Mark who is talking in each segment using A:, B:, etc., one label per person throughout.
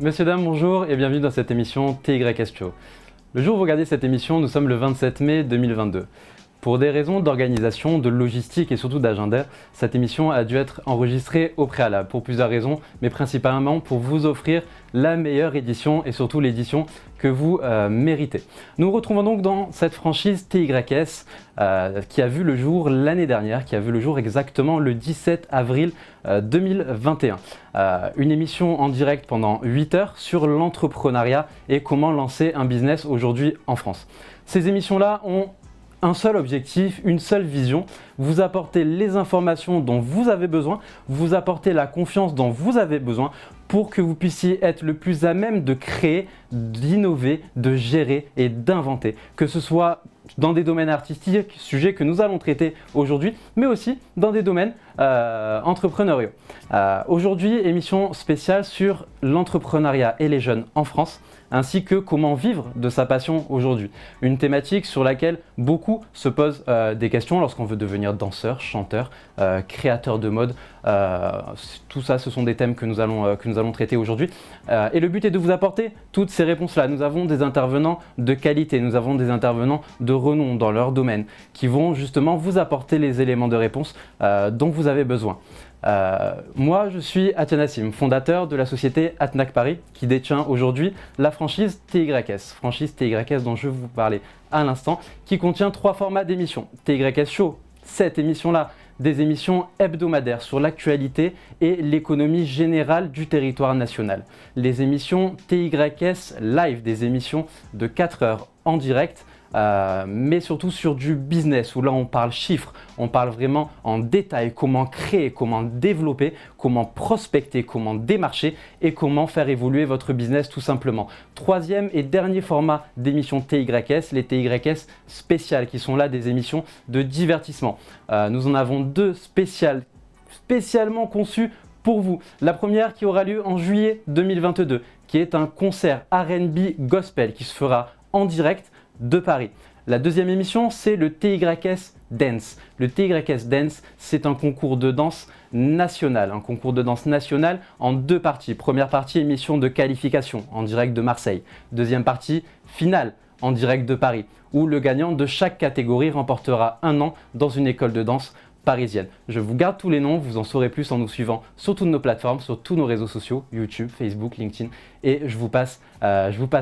A: Messieurs, dames, bonjour et bienvenue dans cette émission TYS Show. Le jour où vous regardez cette émission, nous sommes le 27 mai 2022. Pour des raisons d'organisation, de logistique et surtout d'agenda, cette émission a dû être enregistrée au préalable pour plusieurs raisons, mais principalement pour vous offrir la meilleure édition et surtout l'édition que vous méritez. Nous nous retrouvons donc dans cette franchise TYS qui a vu le jour l'année dernière, qui a vu le jour exactement le 17 avril 2021. Une émission en direct pendant 8 heures sur l'entrepreneuriat et comment lancer un business aujourd'hui en France. Ces émissions-là ont un seul objectif, une seule vision, vous apporter les informations dont vous avez besoin, vous apporter la confiance dont vous avez besoin pour que vous puissiez être le plus à même de créer, d'innover, de gérer et d'inventer. Que ce soit dans des domaines artistiques, sujets que nous allons traiter aujourd'hui, mais aussi dans des domaines entrepreneuriaux. Aujourd'hui, émission spéciale sur l'entrepreneuriat et les jeunes en France, ainsi que comment vivre de sa passion aujourd'hui. Une thématique sur laquelle beaucoup se posent des questions lorsqu'on veut devenir danseur, chanteur, créateur de mode. Tout ça, ce sont des thèmes que nous allons traiter aujourd'hui. Et le but est de vous apporter toutes ces réponses-là. Nous avons des intervenants de qualité, nous avons des intervenants de renom dans leur domaine qui vont justement vous apporter les éléments de réponse dont vous avez besoin. Moi, je suis Attia Nassim, fondateur de la société Atnac Paris, qui détient aujourd'hui la franchise TYS dont je vais vous parler à l'instant, qui contient 3 formats d'émissions. TYS Show, cette émission-là, des émissions hebdomadaires sur l'actualité et l'économie générale du territoire national. Les émissions TYS Live, des émissions de 4 heures en direct, mais surtout sur du business où là on parle chiffres, on parle vraiment en détail comment créer, comment développer, comment prospecter, comment démarcher et comment faire évoluer votre business tout simplement. Troisième et dernier format d'émissions TYS, les TYS spéciales qui sont là des émissions de divertissement. Nous en avons 2 spécialement conçues pour vous. La première qui aura lieu en juillet 2022, qui est un concert R&B gospel qui se fera en direct de Paris. La deuxième émission, c'est le TYS Dance. Le TYS Dance, c'est un concours de danse national, en 2 parties. Première partie, émission de qualification en direct de Marseille. Deuxième partie, finale en direct de Paris, où le gagnant de chaque catégorie remportera 1 an dans une école de danse parisienne. Je vous garde tous les noms, vous en saurez plus en nous suivant sur toutes nos plateformes, sur tous nos réseaux sociaux, YouTube, Facebook, LinkedIn, et je vous passe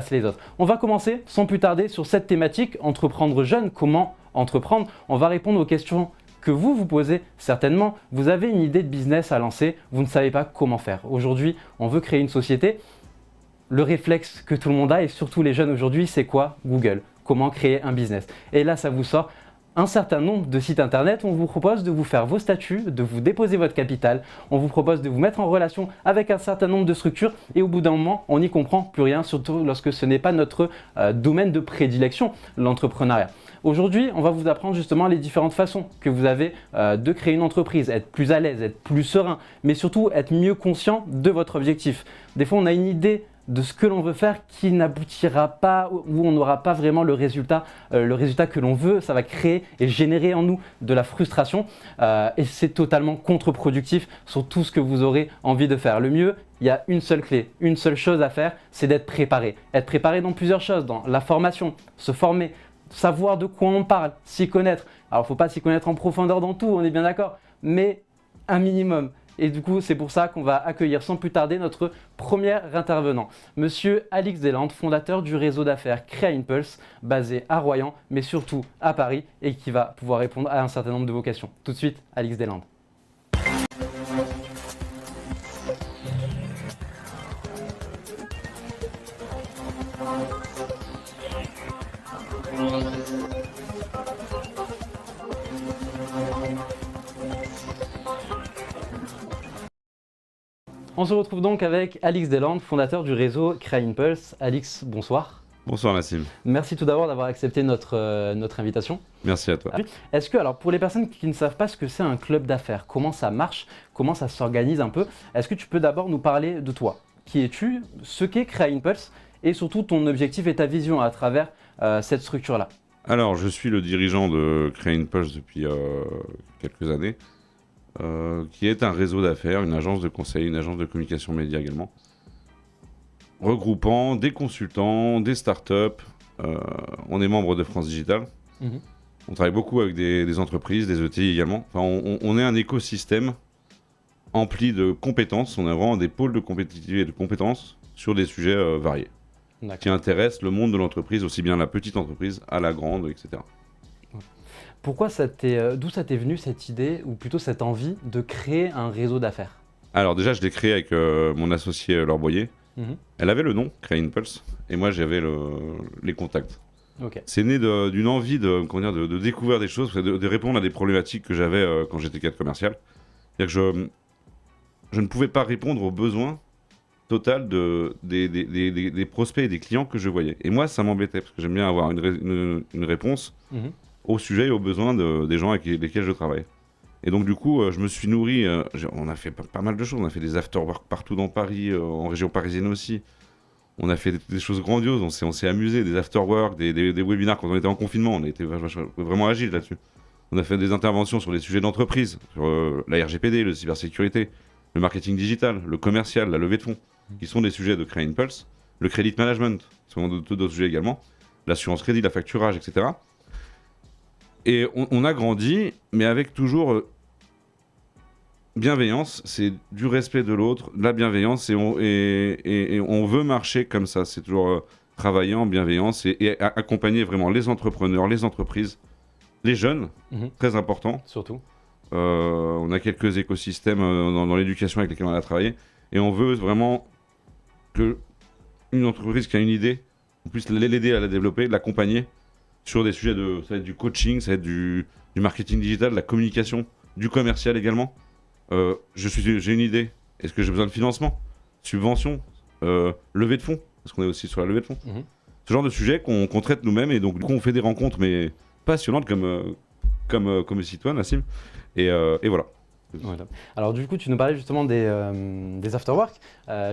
A: les autres. On va commencer sans plus tarder sur cette thématique, entreprendre jeune, comment entreprendre. On va répondre aux questions que vous vous posez certainement. Vous avez une idée de business à lancer, vous ne savez pas comment faire. Aujourd'hui, on veut créer une société. Le réflexe que tout le monde a, et surtout les jeunes aujourd'hui, c'est quoi? Google. Comment créer un business? Et là, ça vous sort un certain nombre de sites internet. On vous propose de vous faire vos statuts, de vous déposer votre capital, on vous propose de vous mettre en relation avec un certain nombre de structures et au bout d'un moment, on n'y comprend plus rien, surtout lorsque ce n'est pas notre domaine de prédilection, l'entrepreneuriat. Aujourd'hui, on va vous apprendre justement les différentes façons que vous avez de créer une entreprise, être plus à l'aise, être plus serein, mais surtout être mieux conscient de votre objectif. Des fois, on a une idée de ce que l'on veut faire qui n'aboutira pas, où on n'aura pas vraiment le résultat que l'on veut. Ça va créer et générer en nous de la frustration et c'est totalement contre-productif sur tout ce que vous aurez envie de faire. Le mieux, il y a une seule clé, une seule chose à faire, c'est d'être préparé. Être préparé dans plusieurs choses, dans la formation, se former, savoir de quoi on parle, s'y connaître. Alors, il ne faut pas s'y connaître en profondeur dans tout, on est bien d'accord, mais un minimum. Et du coup, c'est pour ça qu'on va accueillir sans plus tarder notre premier intervenant, Monsieur Alix Deslandes, fondateur du réseau d'affaires Créa Impulse, basé à Royan, mais surtout à Paris, et qui va pouvoir répondre à un certain nombre de vos questions. Tout de suite, Alix Deslandes. On se retrouve donc avec Alix Deslandes, fondateur du réseau Créa Impulse. Alix, bonsoir.
B: Bonsoir Nassim.
A: Merci tout d'abord d'avoir accepté notre invitation.
B: Merci à toi.
A: Est-ce que, alors pour les personnes qui ne savent pas ce que c'est un club d'affaires, comment ça marche, comment ça s'organise un peu, est-ce que tu peux d'abord nous parler de toi? Qui es-tu? Ce qu'est Créa Impulse et surtout ton objectif et ta vision à travers cette structure-là?
B: Alors, je suis le dirigeant de Créa Impulse depuis quelques années. Qui est un réseau d'affaires, une agence de conseil, une agence de communication média également, regroupant des consultants, des startups. On est membre de France Digital.
A: Mhm.
B: On travaille beaucoup avec des entreprises, des ETI également. Enfin, on est un écosystème empli de compétences. On a vraiment des pôles de compétitivité et de compétences sur des sujets variés qui intéressent le monde de l'entreprise, aussi bien la petite entreprise à la grande, etc.
A: Pourquoi d'où ça t'est venu cette idée, ou plutôt cette envie de créer un réseau d'affaires?
B: Alors déjà, je l'ai créé avec mon associé Laure Boyer.
A: Mhm.
B: Elle avait le nom, Créer Impulse, et moi j'avais les contacts.
A: Ok.
B: C'est né d'une envie de découvrir des choses, de répondre à des problématiques que j'avais quand j'étais cadre commercial. C'est-à-dire que je ne pouvais pas répondre aux besoins total des prospects et des clients que je voyais. Et moi, ça m'embêtait, parce que j'aime bien avoir une réponse au sujet et aux besoins des gens avec lesquels je travaille. Et donc du coup, je me suis nourri, on a fait pas mal de choses, on a fait des after-work partout dans Paris, en région parisienne aussi. On a fait des choses grandioses, on s'est amusé, des after-work, des webinaires quand on était en confinement, on était vraiment agile là-dessus. On a fait des interventions sur les sujets d'entreprise, sur la RGPD, la cybersécurité, le marketing digital, le commercial, la levée de fonds, qui sont des sujets de Créer Impulse, le credit management, qui sont d'autres sujets également, l'assurance crédit, la facturage, etc. Et on a grandi, mais avec toujours bienveillance, c'est du respect de l'autre, de la bienveillance, et on veut marcher comme ça. C'est toujours travailler en bienveillance et accompagner vraiment les entrepreneurs, les entreprises, les jeunes, très important.
A: Surtout.
B: On a quelques écosystèmes dans l'éducation avec lesquels on a travaillé, et on veut vraiment que une entreprise qui a une idée, on puisse l'aider à la développer, l'accompagner sur des sujets ça va être du coaching, ça va être du marketing digital, de la communication, du commercial également. J'ai une idée, est-ce que j'ai besoin de financement, subvention, levée de fonds, parce qu'on est aussi sur la levée de fonds. Ce genre de sujet qu'on traite nous-mêmes, et donc du coup on fait des rencontres mais passionnantes comme citoyen, Nassim, et voilà.
A: Voilà. Alors du coup, tu nous parlais justement des afterwork.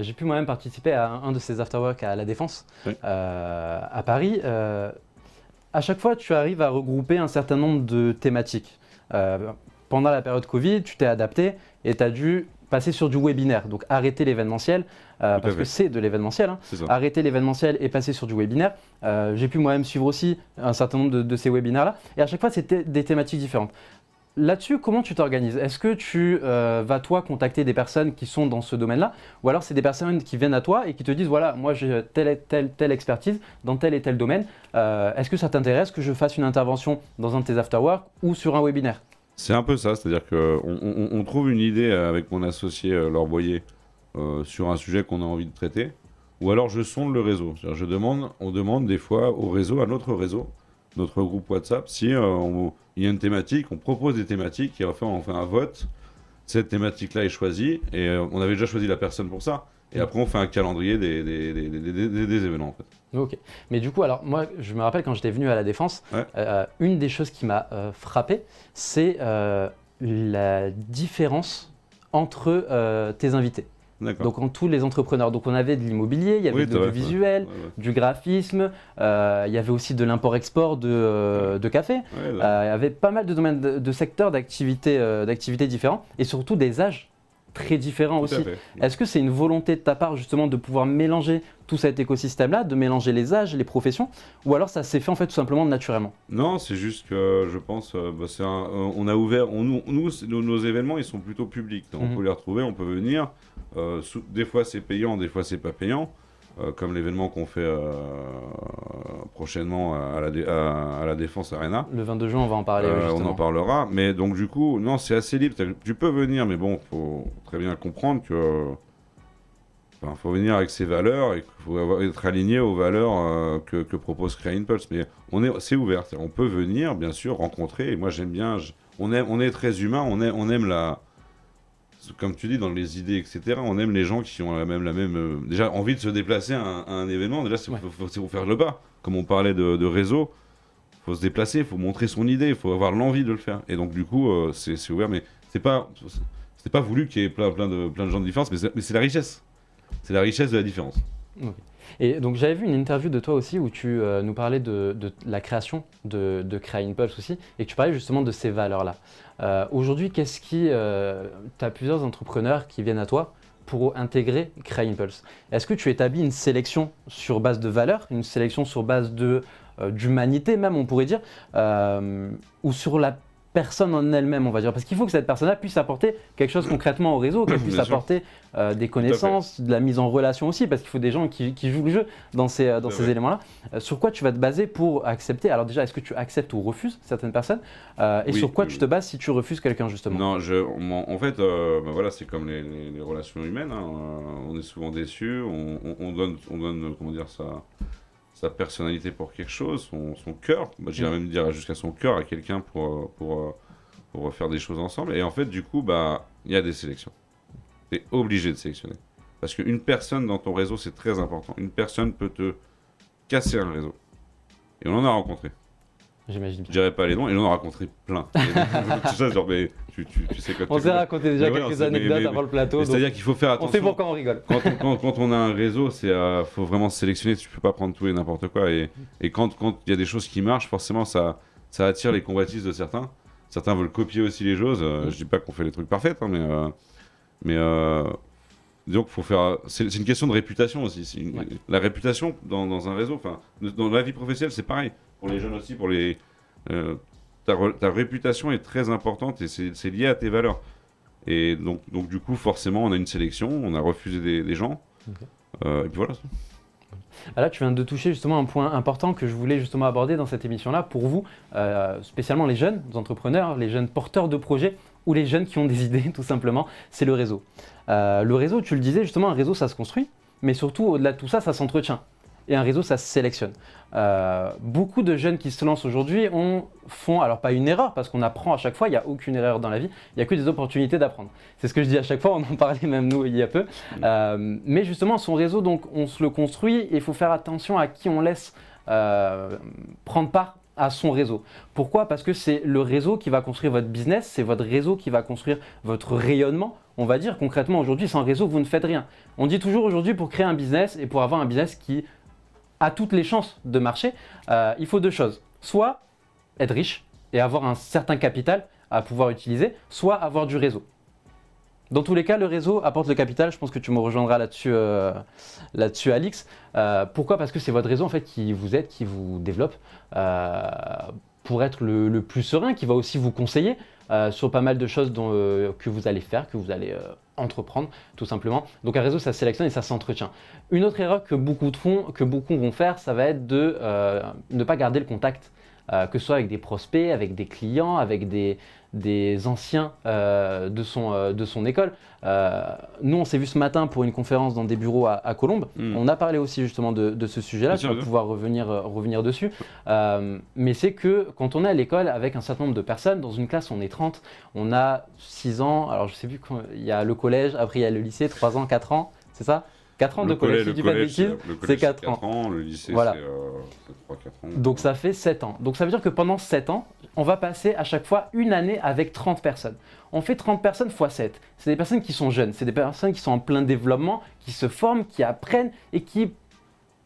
A: J'ai pu moi-même participer à un de ces afterwork à La Défense,
B: Oui.
A: à Paris. À chaque fois, tu arrives à regrouper un certain nombre de thématiques. Pendant la période Covid, tu t'es adapté et tu as dû passer sur du webinaire, donc arrêter l'événementiel, parce que c'est de l'événementiel, hein. Arrêter l'événementiel et passer sur du webinaire. J'ai pu moi-même suivre aussi un certain nombre de ces webinaires-là, et à chaque fois, c'était des thématiques différentes. Là-dessus, comment tu t'organises? Est-ce que tu vas toi contacter des personnes qui sont dans ce domaine-là, ou alors c'est des personnes qui viennent à toi et qui te disent voilà, moi j'ai telle expertise dans tel et tel domaine, est-ce que ça t'intéresse que je fasse une intervention dans un de tes afterwork ou sur un webinaire?
B: C'est un peu ça, c'est-à-dire qu'on trouve une idée avec mon associé Laure Boyer sur un sujet qu'on a envie de traiter, ou alors je sonde le réseau. On demande des fois au réseau, à notre réseau, notre groupe WhatsApp, si il y a une thématique, on propose des thématiques et enfin on fait un vote. Cette thématique-là est choisie, et on avait déjà choisi la personne pour ça. Et après on fait un calendrier des événements en fait.
A: Ok, mais du coup, alors moi je me rappelle quand j'étais venu à La Défense, une des choses qui m'a frappé, c'est la différence entre tes invités. Donc en tous les entrepreneurs, donc on avait de l'immobilier, il y avait du visuel, du graphisme, il y avait aussi de l'import-export de café, il y avait pas mal de domaines, de secteurs d'activités différents, et surtout des âges très différents aussi. Est-ce que c'est une volonté de ta part justement de pouvoir mélanger tout cet écosystème-là, de mélanger les âges, les professions, ou alors ça s'est fait en fait tout simplement naturellement?
B: Non, c'est juste que je pense, on a ouvert, nos événements ils sont plutôt publics, donc on peut les retrouver, on peut venir. Des fois c'est payant, des fois c'est pas payant, comme l'événement qu'on fait prochainement à la Défense Arena.
A: Le 22 juin, on va en parler.
B: On en parlera, mais donc du coup, non, c'est assez libre. Tu peux venir, mais bon, faut très bien comprendre que, faut venir avec ses valeurs et qu'il faut être aligné aux valeurs que propose Créer Impulse. Mais c'est ouvert, on peut venir, bien sûr, rencontrer. Et moi, j'aime bien. On est très humain, on aime comme tu dis, dans les idées, etc., on aime les gens qui ont la même déjà envie de se déplacer à un événement. Déjà, faut faire le pas. Comme on parlait de réseau, il faut se déplacer, il faut montrer son idée, il faut avoir l'envie de le faire. Et donc, du coup, c'est ouvert, mais c'est pas voulu qu'il y ait plein de gens de différence, mais c'est la richesse. C'est la richesse de la différence.
A: Okay. Et donc j'avais vu une interview de toi aussi où tu nous parlais de la création de Créer Impulse aussi, et que tu parlais justement de ces valeurs-là. Aujourd'hui, tu as plusieurs entrepreneurs qui viennent à toi pour intégrer Créa Impulse. Est-ce que tu établis une sélection sur base de valeurs, une sélection sur base d'humanité même, on pourrait dire, ou sur la personne en elle-même, on va dire, parce qu'il faut que cette personne-là puisse apporter quelque chose concrètement au réseau, qu'elle puisse
B: Bien sûr.
A: apporter des connaissances, de la mise en relation aussi, parce qu'il faut des gens qui jouent le jeu dans ces éléments-là. Sur quoi tu vas te baser pour accepter? Alors déjà, est-ce que tu acceptes ou refuses certaines personnes et
B: Oui,
A: sur quoi
B: oui,
A: tu te bases si tu refuses quelqu'un justement?
B: Non, en fait, bah voilà, c'est comme les relations humaines, hein, on est souvent déçus, on donne comment dire, sa personnalité pour quelque chose, son cœur, bah, j'irais même dire jusqu'à son cœur à quelqu'un pour faire des choses ensemble. Et en fait, du coup, bah, il y a des sélections. Tu es obligé de sélectionner. Parce qu'une personne dans ton réseau, c'est très important. Une personne peut te casser un réseau. Et on en a rencontré.
A: J'imagine
B: Je
A: bien.
B: dirais pas les noms, et on en a rencontré plein. Tout ça, genre, mais tu sais quoi.
A: On s'est raconté déjà
B: Mais ouais,
A: quelques
B: mais-
A: anecdotes
B: mais-
A: avant le plateau, donc
B: C'est-à-dire qu'il faut faire
A: on
B: attention.
A: sait pourquoi on rigole.
B: Quand on a un réseau, faut vraiment se sélectionner. Tu peux pas prendre tout et n'importe quoi. Et quand il y a des choses qui marchent, forcément, ça attire les convoitises de certains. Certains veulent copier aussi les choses. Je dis pas qu'on fait les trucs parfaits, hein, mais disons qu'il faut faire. C'est une question de réputation aussi.
A: Ouais.
B: La réputation dans un réseau, enfin, dans la vie professionnelle, c'est pareil. Pour les jeunes aussi, ta réputation est très importante et c'est lié à tes valeurs. Et donc, du coup, forcément, on a une sélection, on a refusé des gens.
A: Ok.
B: Et puis voilà.
A: Ah, là, tu viens de toucher justement un point important que je voulais justement aborder dans cette émission-là pour vous, spécialement les jeunes entrepreneurs, les jeunes porteurs de projets ou les jeunes qui ont des idées tout simplement, c'est le réseau. Le réseau, tu le disais justement, un réseau ça se construit, mais surtout au-delà de tout ça, ça s'entretient. Et un réseau, ça se sélectionne. Beaucoup de jeunes qui se lancent aujourd'hui font, alors pas une erreur, parce qu'on apprend à chaque fois, il n'y a aucune erreur dans la vie, il n'y a que des opportunités d'apprendre. C'est ce que je dis à chaque fois, on en parlait même nous il y a peu. Mais justement, son réseau, donc on se le construit et il faut faire attention à qui on laisse prendre part à son réseau. Pourquoi? Parce que c'est le réseau qui va construire votre business, c'est votre réseau qui va construire votre rayonnement. On va dire concrètement aujourd'hui, sans réseau, vous ne faites rien. On dit toujours aujourd'hui pour créer un business et pour avoir un business qui a toutes les chances de marcher, il faut deux choses. Soit être riche et avoir un certain capital à pouvoir utiliser, soit avoir du réseau. Dans tous les cas, le réseau apporte le capital. Je pense que tu me rejoindras là-dessus, Alix. Pourquoi? Parce que c'est votre réseau en fait qui vous aide, qui vous développe pour être le plus serein, qui va aussi vous conseiller sur pas mal de choses que vous allez faire, que vous allez entreprendre, tout simplement. Donc un réseau, ça se sélectionne et ça s'entretient. Une autre erreur que beaucoup vont faire, ça va être de ne pas garder le contact, que ce soit avec des prospects, avec des clients, avec des anciens de son école. Nous, on s'est vu ce matin pour une conférence dans des bureaux à Colombes. On a parlé aussi justement de ce sujet-là, tu vas pouvoir revenir dessus. Mais c'est que quand on est à l'école avec un certain nombre de personnes, dans une classe on est 30, on a 6 ans, alors je sais plus, il y a le collège, après il y a le lycée, 3 ans, 4 ans, c'est ça? 4 ans de collège, si je dis pas de bêtises, c'est 4 ans.
B: Le lycée,
A: Voilà.
B: c'est 3-4 ans.
A: Donc ça fait 7 ans. Donc ça veut dire que pendant 7 ans, on va passer à chaque fois une année avec 30 personnes. On fait 30 personnes x 7. C'est des personnes qui sont jeunes, c'est des personnes qui sont en plein développement, qui se forment, qui apprennent et qui,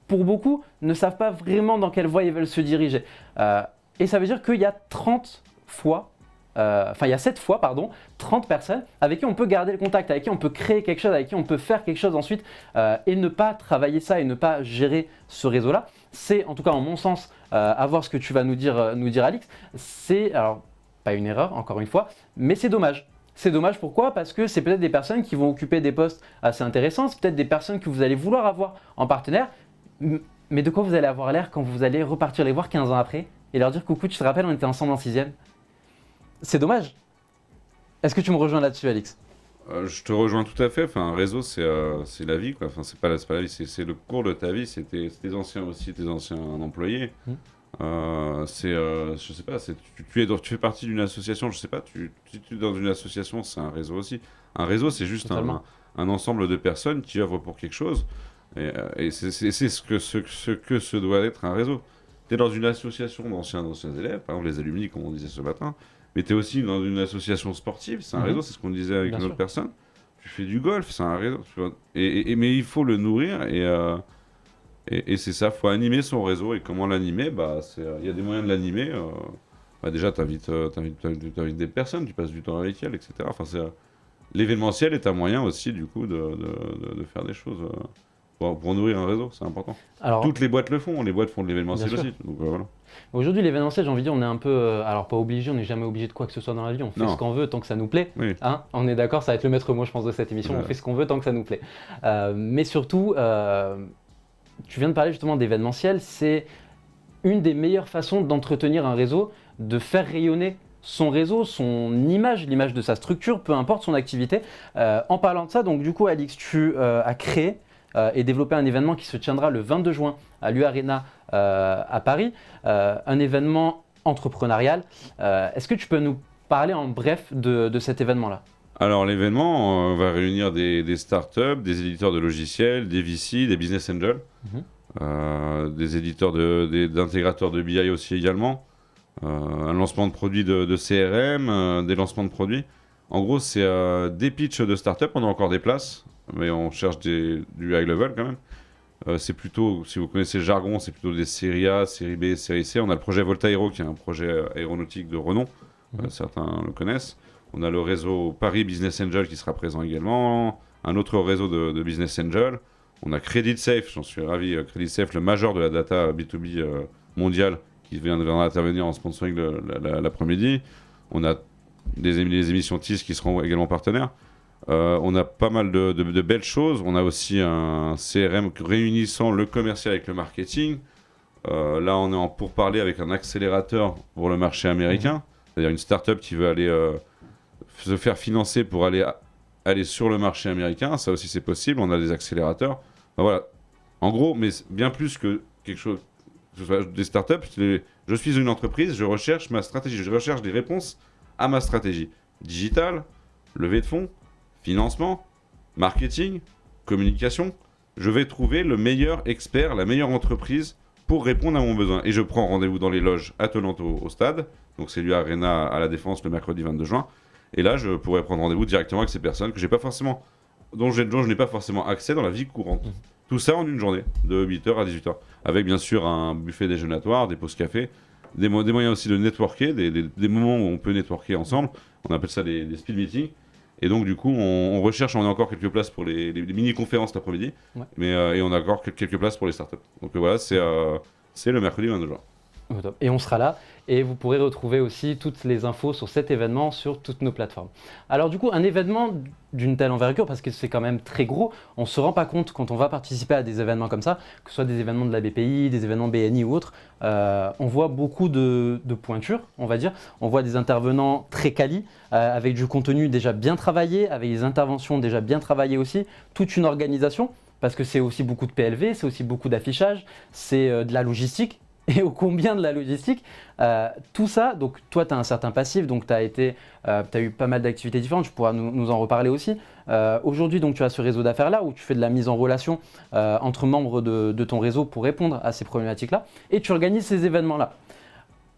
A: pour beaucoup, ne savent pas vraiment dans quelle voie ils veulent se diriger. Et ça veut dire qu'il y a 7 fois, 30 personnes avec qui on peut garder le contact, avec qui on peut créer quelque chose, avec qui on peut faire quelque chose ensuite et ne pas travailler ça et ne pas gérer ce réseau-là. C'est, en tout cas, en mon sens, à voir ce que tu vas nous dire Alix, c'est, alors, pas une erreur, encore une fois, mais c'est dommage. C'est dommage, pourquoi? Parce que c'est peut-être des personnes qui vont occuper des postes assez intéressants, c'est peut-être des personnes que vous allez vouloir avoir en partenaire, mais de quoi vous allez avoir l'air quand vous allez repartir les voir 15 ans après et leur dire « Coucou, tu te rappelles, on était ensemble en 6e » C'est dommage. Est-ce que tu me rejoins là-dessus, Alix?
B: Je te rejoins tout à fait. Enfin, un réseau, c'est la vie, quoi. Enfin, c'est pas la vie, c'est le cours de ta vie. C'est tes anciens aussi, tes anciens employés. Je sais pas. Tu fais partie d'une association. Je sais pas. Si tu es dans une association, c'est un réseau aussi. Un réseau, c'est juste un ensemble de personnes qui œuvrent pour quelque chose. Et c'est ce que se doit être un réseau. Tu es dans une association d'anciens élèves, par exemple les alumni, comme on disait ce matin. Mais tu es aussi dans une association sportive, c'est un réseau, c'est ce qu'on disait avec une autre personne. Tu fais du golf, c'est un réseau. Mais il faut le nourrir et c'est ça, il faut animer son réseau. Et comment l'animer? Il y a des moyens de l'animer. Déjà, tu invites des personnes, tu passes du temps avec elles, etc. Enfin, l'événementiel est un moyen aussi, du coup, de faire des choses pour nourrir un réseau, c'est important.
A: Alors,
B: Toutes les boîtes le font, les boîtes font de l'événementiel
A: Bien sûr.
B: aussi. Donc, voilà.
A: aujourd'hui, l'événementiel, j'ai envie de dire, on est un peu, alors pas obligé, on n'est jamais obligé de quoi que ce soit dans la vie, on fait
B: Non.
A: ce qu'on veut tant que ça nous plaît.
B: Oui.
A: Hein, on est d'accord, ça va être le maître mot, je pense, de cette émission, on
B: Ouais.
A: fait ce qu'on veut tant que ça nous plaît. Mais surtout, tu viens de parler justement d'événementiel, c'est une des meilleures façons d'entretenir un réseau, de faire rayonner son réseau, son image, l'image de sa structure, peu importe son activité. En parlant de ça, donc du coup, Alix, tu as créé et développé un événement qui se tiendra le 22 juin à l'U-Arena à Paris, un événement entrepreneurial. Est-ce que tu peux nous parler en bref de cet événement-là?
B: Alors, l'événement va réunir des startups, des éditeurs de logiciels, des VC, des business angels, des éditeurs d'intégrateurs de BI aussi également, un lancement de produits de CRM, des lancements de produits. En gros, c'est des pitchs de startups, on a encore des places, mais on cherche du high level quand même. C'est plutôt, si vous connaissez le jargon, c'est plutôt des séries A, série B, série C. On a le projet Voltaero qui est un projet aéronautique de renom, certains le connaissent. On a le réseau Paris Business Angel qui sera présent également, un autre réseau de Business Angel. On a Credit Safe, j'en suis ravi, Credit Safe, le major de la data B2B mondiale, qui viendra intervenir en sponsoring l'après-midi. On a des émissions TIS qui seront également partenaires. On a pas mal de belles choses. On a aussi un CRM réunissant le commercial avec le marketing. Là, on est en pourparlers avec un accélérateur pour le marché américain, c'est-à-dire une start-up qui veut aller se faire financer pour aller sur le marché américain. Ça aussi, c'est possible. On a des accélérateurs. Enfin, voilà. En gros, mais bien plus que quelque chose, que ce soit des startups, je suis une entreprise, je recherche ma stratégie, je recherche des réponses à ma stratégie. Digital, levée de fonds, financement, marketing, communication. Je vais trouver le meilleur expert, la meilleure entreprise pour répondre à mon besoin. Et je prends rendez-vous dans les loges attenantes au stade. Donc c'est l'U-Arena à la Défense le mercredi 22 juin. Et là, je pourrais prendre rendez-vous directement avec ces personnes que j'ai pas forcément, dont je n'ai pas forcément accès dans la vie courante. Tout ça en une journée, de 8h à 18h. Avec bien sûr un buffet déjeunatoire, des pauses café, des moyens aussi de networker, des moments où on peut networker ensemble. On appelle ça des speed meetings. Et donc du coup, on recherche, on a encore quelques places pour les mini-conférences l'après-midi, et on a encore quelques places pour les startups. Donc voilà, c'est le mercredi 22 juin.
A: Et on sera là, et vous pourrez retrouver aussi toutes les infos sur cet événement sur toutes nos plateformes. Alors du coup, un événement d'une telle envergure, parce que c'est quand même très gros, on ne se rend pas compte quand on va participer à des événements comme ça, que ce soit des événements de la BPI, des événements BNI ou autres, on voit beaucoup de pointures, on va dire. On voit des intervenants très quali, avec du contenu déjà bien travaillé, avec des interventions déjà bien travaillées aussi, toute une organisation, parce que c'est aussi beaucoup de PLV, c'est aussi beaucoup d'affichage, c'est de la logistique. Et ô combien de la logistique, tout ça, donc toi tu as un certain passif, donc tu as eu pas mal d'activités différentes, tu pourras nous en reparler aussi. Aujourd'hui donc tu as ce réseau d'affaires là où tu fais de la mise en relation entre membres de ton réseau pour répondre à ces problématiques là, et tu organises ces événements là.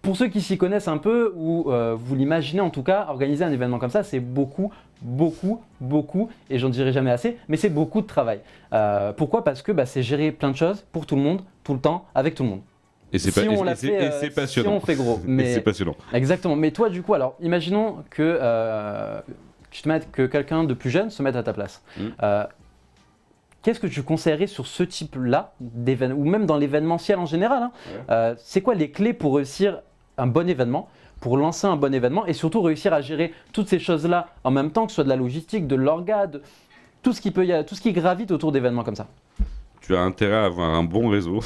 A: Pour ceux qui s'y connaissent un peu, ou vous l'imaginez en tout cas, organiser un événement comme ça c'est beaucoup, et j'en dirai jamais assez, mais c'est beaucoup de travail. Pourquoi? Parce que c'est gérer plein de choses pour tout le monde, tout le temps, avec tout le monde.
B: Et c'est passionnant.
A: Si on fait gros. Mais
B: c'est passionnant.
A: Exactement. Mais toi, du coup, alors, imaginons que que quelqu'un de plus jeune se mette à ta place. Qu'est-ce que tu conseillerais sur ce type-là d'événement, ou même dans l'événementiel en général, hein, c'est quoi les clés pour réussir un bon événement, pour lancer un bon événement, et surtout réussir à gérer toutes ces choses-là en même temps, que ce soit de la logistique, de l'orga, tout ce qui gravite autour d'événements comme ça?
B: Tu as intérêt à avoir un bon réseau.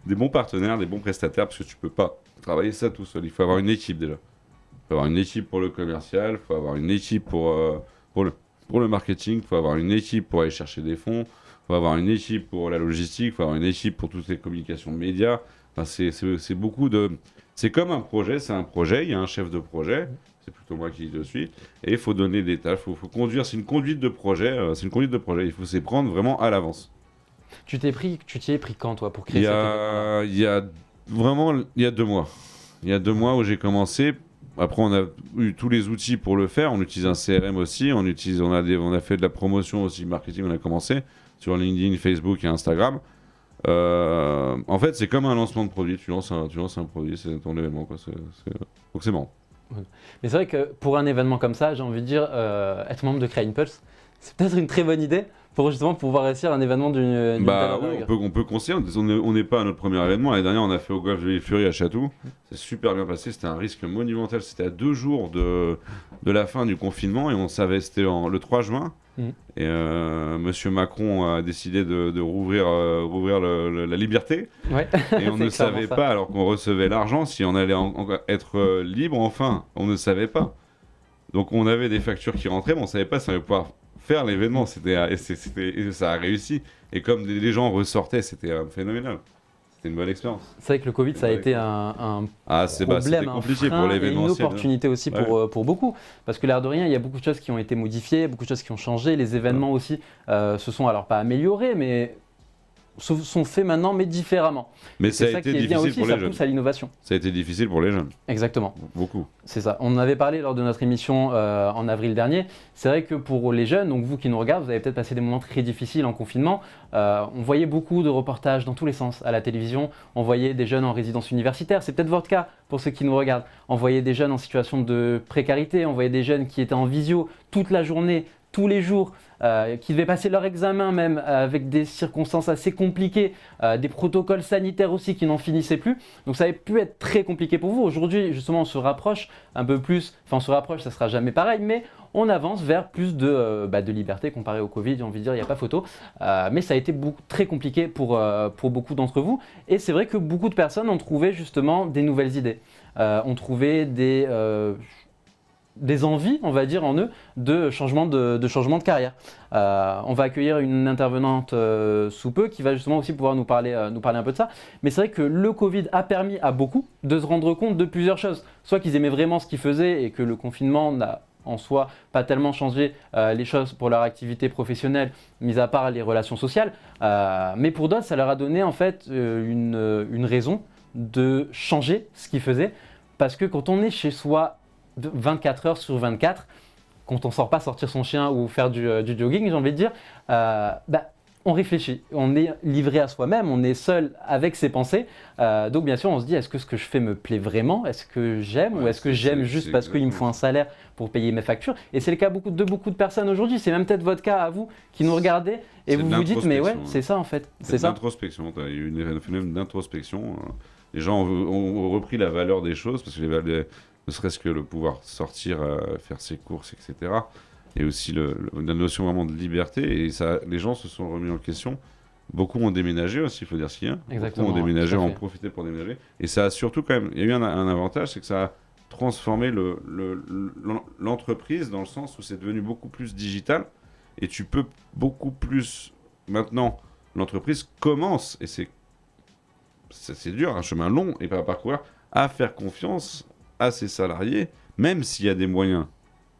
B: Des bons partenaires, des bons prestataires, parce que tu peux pas travailler ça tout seul. Il faut avoir une équipe déjà. Il faut avoir une équipe pour le commercial, il faut avoir une équipe pour le marketing, il faut avoir une équipe pour aller chercher des fonds, il faut avoir une équipe pour la logistique, il faut avoir une équipe pour toutes les communications médias. Enfin, c'est beaucoup de... C'est comme un projet, il y a un chef de projet, c'est plutôt moi qui le suis, et il faut donner des tâches, il faut conduire, c'est une conduite de projet, il faut s'y prendre vraiment à l'avance.
A: Tu t'y es pris quand, toi, pour créer cet événement?
B: Il y a 2 mois. Il y a 2 mois où j'ai commencé. Après, on a eu tous les outils pour le faire. On utilise un CRM aussi. On a fait de la promotion aussi, marketing. On a commencé sur LinkedIn, Facebook et Instagram. En fait, c'est comme un lancement de produit. Tu lances un produit, c'est ton événement, quoi. Donc c'est marrant.
A: Mais c'est vrai que pour un événement comme ça, j'ai envie de dire, être membre de Créa Impulse, c'est peut-être une très bonne idée pour justement pouvoir réussir un événement d'une
B: Bah
A: telle
B: oui,
A: envergure.
B: on peut conseiller, on n'est pas à notre premier événement. L'année dernière, on a fait au golf de l'île Fury à Château. C'est super bien passé, c'était un risque monumental. C'était à 2 jours de la fin du confinement et on savait, c'était le 3 juin. Et Monsieur Macron a décidé de rouvrir la liberté.
A: Ouais.
B: Et on
A: C'est
B: ne
A: clairement
B: savait
A: ça.
B: pas, alors qu'on recevait l'argent, si on allait être libre enfin. On ne savait pas. Donc on avait des factures qui rentraient, mais on ne savait pas si on allait pouvoir faire l'événement. Et ça a réussi. Et comme les gens ressortaient, c'était phénoménal. C'était une bonne expérience.
A: C'est vrai que le Covid, ça a été un
B: C'était
A: problème, un
B: compliqué
A: frein
B: pour
A: et une
B: l'événementiel.
A: opportunité aussi
B: Ouais.
A: pour beaucoup. Parce que l'air de rien, il y a beaucoup de choses qui ont été modifiées, beaucoup de choses qui ont changé. Les événements aussi se sont alors pas améliorés, mais sont faits maintenant, mais différemment.
B: Mais
A: C'est
B: ça a
A: ça
B: été
A: qui est bien
B: difficile
A: aussi,
B: pour
A: ça
B: les jeunes.
A: pousse à l'innovation.
B: Ça a été difficile pour les jeunes.
A: Exactement.
B: Beaucoup.
A: C'est ça. On en avait parlé lors de notre émission en avril dernier. C'est vrai que pour les jeunes, donc vous qui nous regardez, vous avez peut-être passé des moments très difficiles en confinement. On voyait beaucoup de reportages dans tous les sens à la télévision. On voyait des jeunes en résidence universitaire. C'est peut-être votre cas pour ceux qui nous regardent. On voyait des jeunes en situation de précarité. On voyait des jeunes qui étaient en visio toute la journée, tous les jours, qui devaient passer leur examen même avec des circonstances assez compliquées, des protocoles sanitaires aussi qui n'en finissaient plus. Donc ça avait pu être très compliqué pour vous. Aujourd'hui, justement, on se rapproche un peu plus, enfin on se rapproche, ça ne sera jamais pareil, mais on avance vers plus de liberté comparé au Covid, j'ai envie de dire, il n'y a pas photo. Mais ça a été très compliqué pour beaucoup d'entre vous. Et c'est vrai que beaucoup de personnes ont trouvé justement des nouvelles idées, ont trouvé des envies, on va dire, en eux de changement de carrière. On va accueillir une intervenante sous peu qui va justement aussi pouvoir nous parler un peu de ça. Mais c'est vrai que le Covid a permis à beaucoup de se rendre compte de plusieurs choses. Soit qu'ils aimaient vraiment ce qu'ils faisaient et que le confinement n'a en soi pas tellement changé les choses pour leur activité professionnelle, mis à part les relations sociales. Mais pour d'autres, ça leur a donné en fait une raison de changer ce qu'ils faisaient. Parce que quand on est chez soi 24 heures sur 24, quand on ne sort pas sortir son chien ou faire du jogging, j'ai envie de dire, on réfléchit, on est livré à soi-même, on est seul avec ses pensées. Donc bien sûr, on se dit, est-ce que ce que je fais me plaît vraiment? Est-ce que j'aime ou est-ce que j'aime juste parce qu'il me faut un salaire pour payer mes factures? Et c'est le cas de beaucoup de personnes aujourd'hui. C'est même peut-être votre cas à vous qui nous regardez et vous vous dites, mais ouais, c'est ça en fait. C'est ça.
B: L'introspection, tu as eu un phénomène d'introspection. Les gens ont repris la valeur des choses parce que ne serait-ce que le pouvoir sortir, faire ses courses, etc. Et aussi la notion vraiment de liberté. Et ça, les gens se sont remis en question. Beaucoup ont déménagé aussi, il faut dire ce qu'il y a.
A: Exactement,
B: Beaucoup ont déménagé,
A: tout à
B: ont
A: fait.
B: profité pour déménager. Et ça a surtout quand même, il y a eu un avantage, c'est que ça a transformé l'entreprise dans le sens où c'est devenu beaucoup plus digital. Et tu peux beaucoup plus, maintenant, l'entreprise commence, et c'est dur, un chemin long et pas à parcourir, à faire confiance à ses salariés, même s'il y a des moyens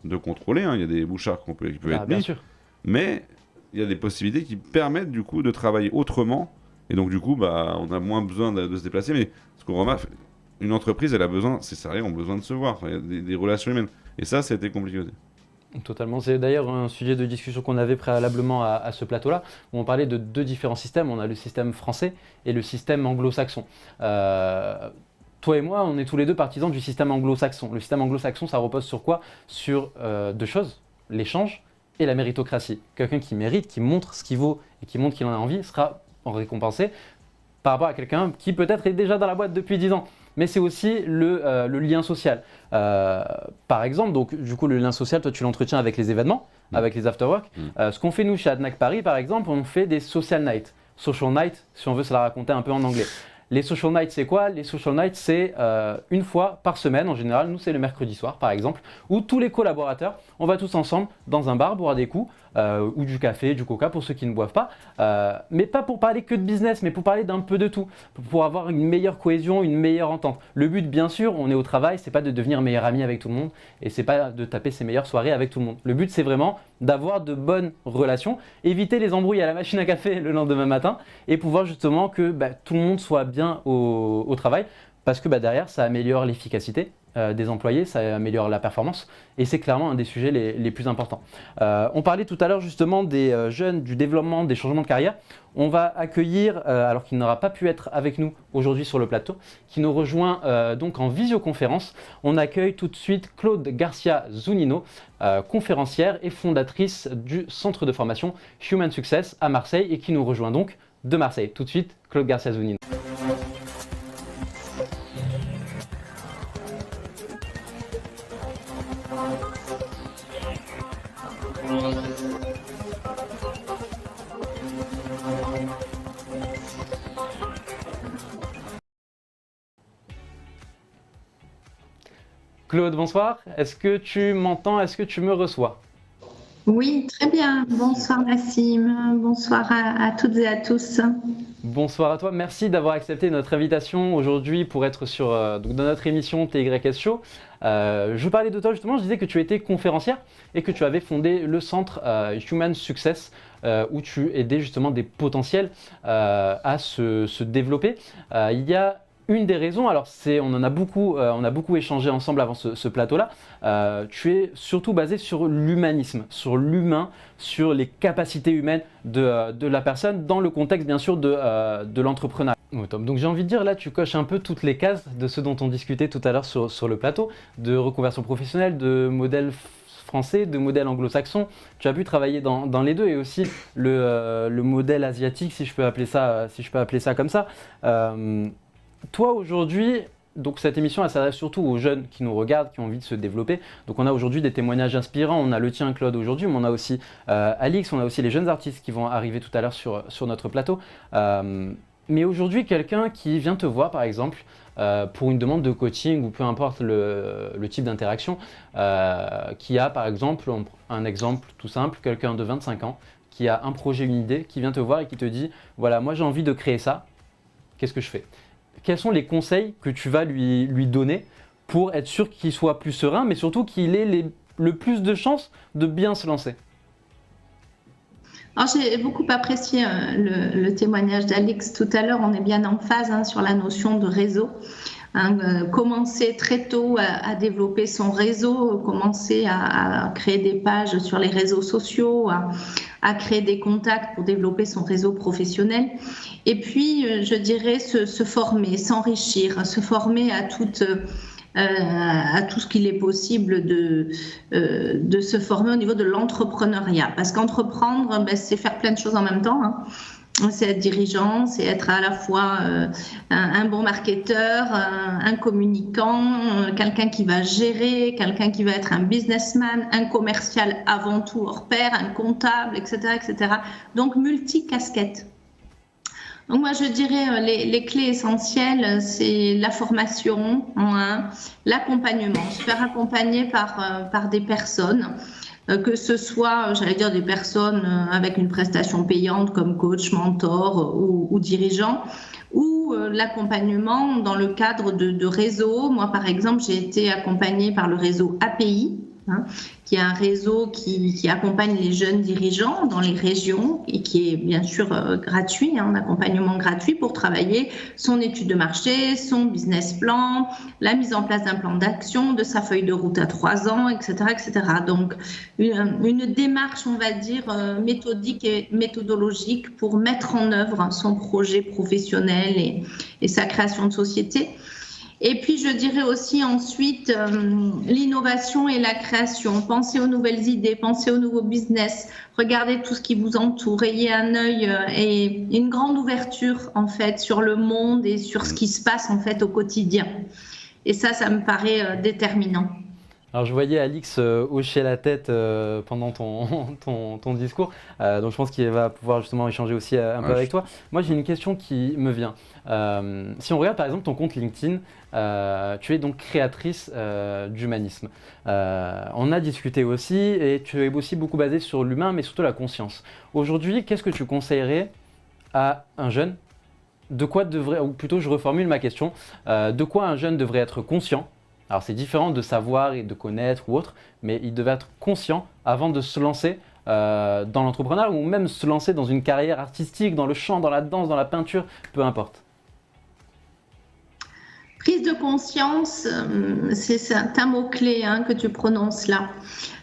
B: de contrôler, il y a des bouchards qui peuvent être
A: Bien
B: mis,
A: sûr.
B: mais il y a des possibilités qui permettent du coup de travailler autrement, et donc du coup on a moins besoin de se déplacer, mais ce qu'on remarque, une entreprise, elle a besoin, ses salariés ont besoin de se voir, il y a des relations humaines, et ça a été compliqué aussi.
A: Totalement. C'est d'ailleurs un sujet de discussion qu'on avait préalablement à ce plateau-là, où on parlait de deux différents systèmes. On a le système français et le système anglo-saxon. Toi et moi, on est tous les deux partisans du système anglo-saxon. Le système anglo-saxon, ça repose sur quoi? Sur deux choses, l'échange et la méritocratie. Quelqu'un qui mérite, qui montre ce qu'il vaut et qui montre qu'il en a envie, sera récompensé par rapport à quelqu'un qui peut-être est déjà dans la boîte depuis 10 ans. Mais c'est aussi le lien social. Par exemple, donc, du coup, le lien social, toi, tu l'entretiens avec les événements, avec les after-work. Ce qu'on fait, nous, chez ADNAC Paris, par exemple, on fait des social nights. Social night, si on veut se la raconter un peu en anglais. Les social nights, c'est quoi? Les social nights, c'est une fois par semaine, en général. Nous, c'est le mercredi soir, par exemple, où tous les collaborateurs, on va tous ensemble dans un bar boire des coups, ou du café, du coca pour ceux qui ne boivent pas, mais pas pour parler que de business, mais pour parler d'un peu de tout, pour avoir une meilleure cohésion, une meilleure entente. Le but, bien sûr, on est au travail, c'est pas de devenir meilleur ami avec tout le monde et c'est pas de taper ses meilleures soirées avec tout le monde. Le but, c'est vraiment d'avoir de bonnes relations, éviter les embrouilles à la machine à café le lendemain matin et pouvoir justement que tout le monde soit bien au travail parce que derrière, ça améliore l'efficacité des employés, ça améliore la performance et c'est clairement un des sujets les plus importants. On parlait tout à l'heure justement des jeunes, du développement, des changements de carrière. On va accueillir, alors qu'il n'aura pas pu être avec nous aujourd'hui sur le plateau, qui nous rejoint donc en visioconférence. On accueille tout de suite Claude Garcia Zunino, conférencière et fondatrice du centre de formation Human Success à Marseille et qui nous rejoint donc de Marseille. Tout de suite, Claude Garcia Zunino. Claude, bonsoir. Est-ce que tu m'entends? Est-ce que tu me reçois?
C: Oui, très bien. Bonsoir Nassim. Bonsoir à toutes et à tous.
A: Bonsoir à toi. Merci d'avoir accepté notre invitation aujourd'hui pour être dans notre émission TYS Show. Je parlais de toi justement, je disais que tu étais conférencière et que tu avais fondé le centre Human Success où tu aidais justement des potentiels à se développer. Il y a une des raisons, alors on a beaucoup échangé ensemble avant ce plateau-là, tu es surtout basé sur l'humanisme, sur l'humain, sur les capacités humaines de la personne dans le contexte bien sûr de l'entrepreneuriat. Oh, top. Donc j'ai envie de dire là tu coches un peu toutes les cases de ce dont on discutait tout à l'heure sur le plateau, de reconversion professionnelle, de modèle français, de modèle anglo-saxon. Tu as pu travailler dans les deux et aussi le modèle asiatique si je peux appeler ça comme ça. Toi aujourd'hui, donc cette émission elle s'adresse surtout aux jeunes qui nous regardent, qui ont envie de se développer. Donc on a aujourd'hui des témoignages inspirants, on a le tien Claude aujourd'hui, mais on a aussi Alix, on a aussi les jeunes artistes qui vont arriver tout à l'heure sur notre plateau. Mais aujourd'hui quelqu'un qui vient te voir par exemple pour une demande de coaching ou peu importe le type d'interaction, qui a par exemple, un exemple tout simple, quelqu'un de 25 ans qui a un projet, une idée, qui vient te voir et qui te dit voilà moi j'ai envie de créer ça, qu'est-ce que je fais? Quels sont les conseils que tu vas lui donner pour être sûr qu'il soit plus serein, mais surtout qu'il ait le plus de chances de bien se lancer?
C: Alors, j'ai beaucoup apprécié le témoignage d'Alix tout à l'heure. On est bien en phase sur la notion de réseau. Commencer très tôt à développer son réseau, commencer à créer des pages sur les réseaux sociaux, à créer des contacts pour développer son réseau professionnel. Et puis, je dirais se former, s'enrichir, se former à tout ce qu'il est possible de se former au niveau de l'entrepreneuriat. Parce qu'entreprendre, c'est faire plein de choses en même temps. C'est être dirigeant, c'est être à la fois un bon marketeur, un communicant, quelqu'un qui va gérer, quelqu'un qui va être un businessman, un commercial avant tout hors pair, un comptable, etc., etc. Donc multi-casquettes. Donc moi je dirais les clés essentielles, c'est la formation, l'accompagnement, se faire accompagner par des personnes. Que ce soit, j'allais dire, des personnes avec une prestation payante comme coach, mentor ou dirigeant, ou l'accompagnement dans le cadre de réseaux. Moi, par exemple, j'ai été accompagnée par le réseau API, qui est un réseau qui accompagne les jeunes dirigeants dans les régions et qui est bien sûr gratuit, un accompagnement gratuit pour travailler son étude de marché, son business plan, la mise en place d'un plan d'action, de sa feuille de route à 3 ans, etc. etc. Donc une démarche, on va dire, méthodique et méthodologique pour mettre en œuvre son projet professionnel et sa création de société. Et puis, je dirais aussi ensuite l'innovation et la création. Pensez aux nouvelles idées, pensez aux nouveaux business, regardez tout ce qui vous entoure, ayez un œil et une grande ouverture en fait sur le monde et sur ce qui se passe en fait au quotidien. Et ça me paraît déterminant.
A: Alors je voyais Alix hocher la tête pendant ton discours, donc je pense qu'il va pouvoir justement échanger aussi un peu avec toi. Moi j'ai une question qui me vient. Si on regarde par exemple ton compte LinkedIn, tu es donc créatrice d'humanisme. On a discuté aussi et tu es aussi beaucoup basée sur l'humain mais surtout la conscience. Aujourd'hui, qu'est-ce que tu conseillerais à un jeune? De quoi devrait, ou plutôt je reformule ma question, de quoi un jeune devrait être conscient? Alors c'est différent de savoir et de connaître ou autre, mais il devait être conscient avant de se lancer dans l'entrepreneuriat ou même se lancer dans une carrière artistique, dans le chant, dans la danse, dans la peinture, peu importe.
C: Prise de conscience, c'est un mot-clé que tu prononces là,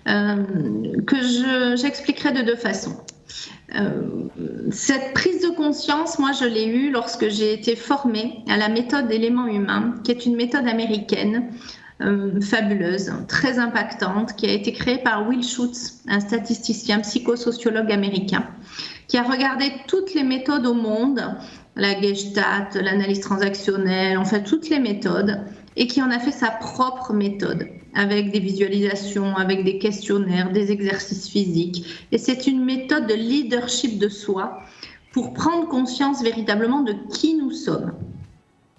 C: que j'expliquerai de deux façons. Cette prise de conscience, moi je l'ai eue lorsque j'ai été formée à la méthode d'éléments humains, qui est une méthode américaine fabuleuse, très impactante, qui a été créée par Will Schutz, un statisticien psychosociologue américain, qui a regardé toutes les méthodes au monde, la Gestalt, l'analyse transactionnelle, en fait toutes les méthodes, et qui en a fait sa propre méthode, avec des visualisations, avec des questionnaires, des exercices physiques. Et c'est une méthode de leadership de soi pour prendre conscience véritablement de qui nous sommes.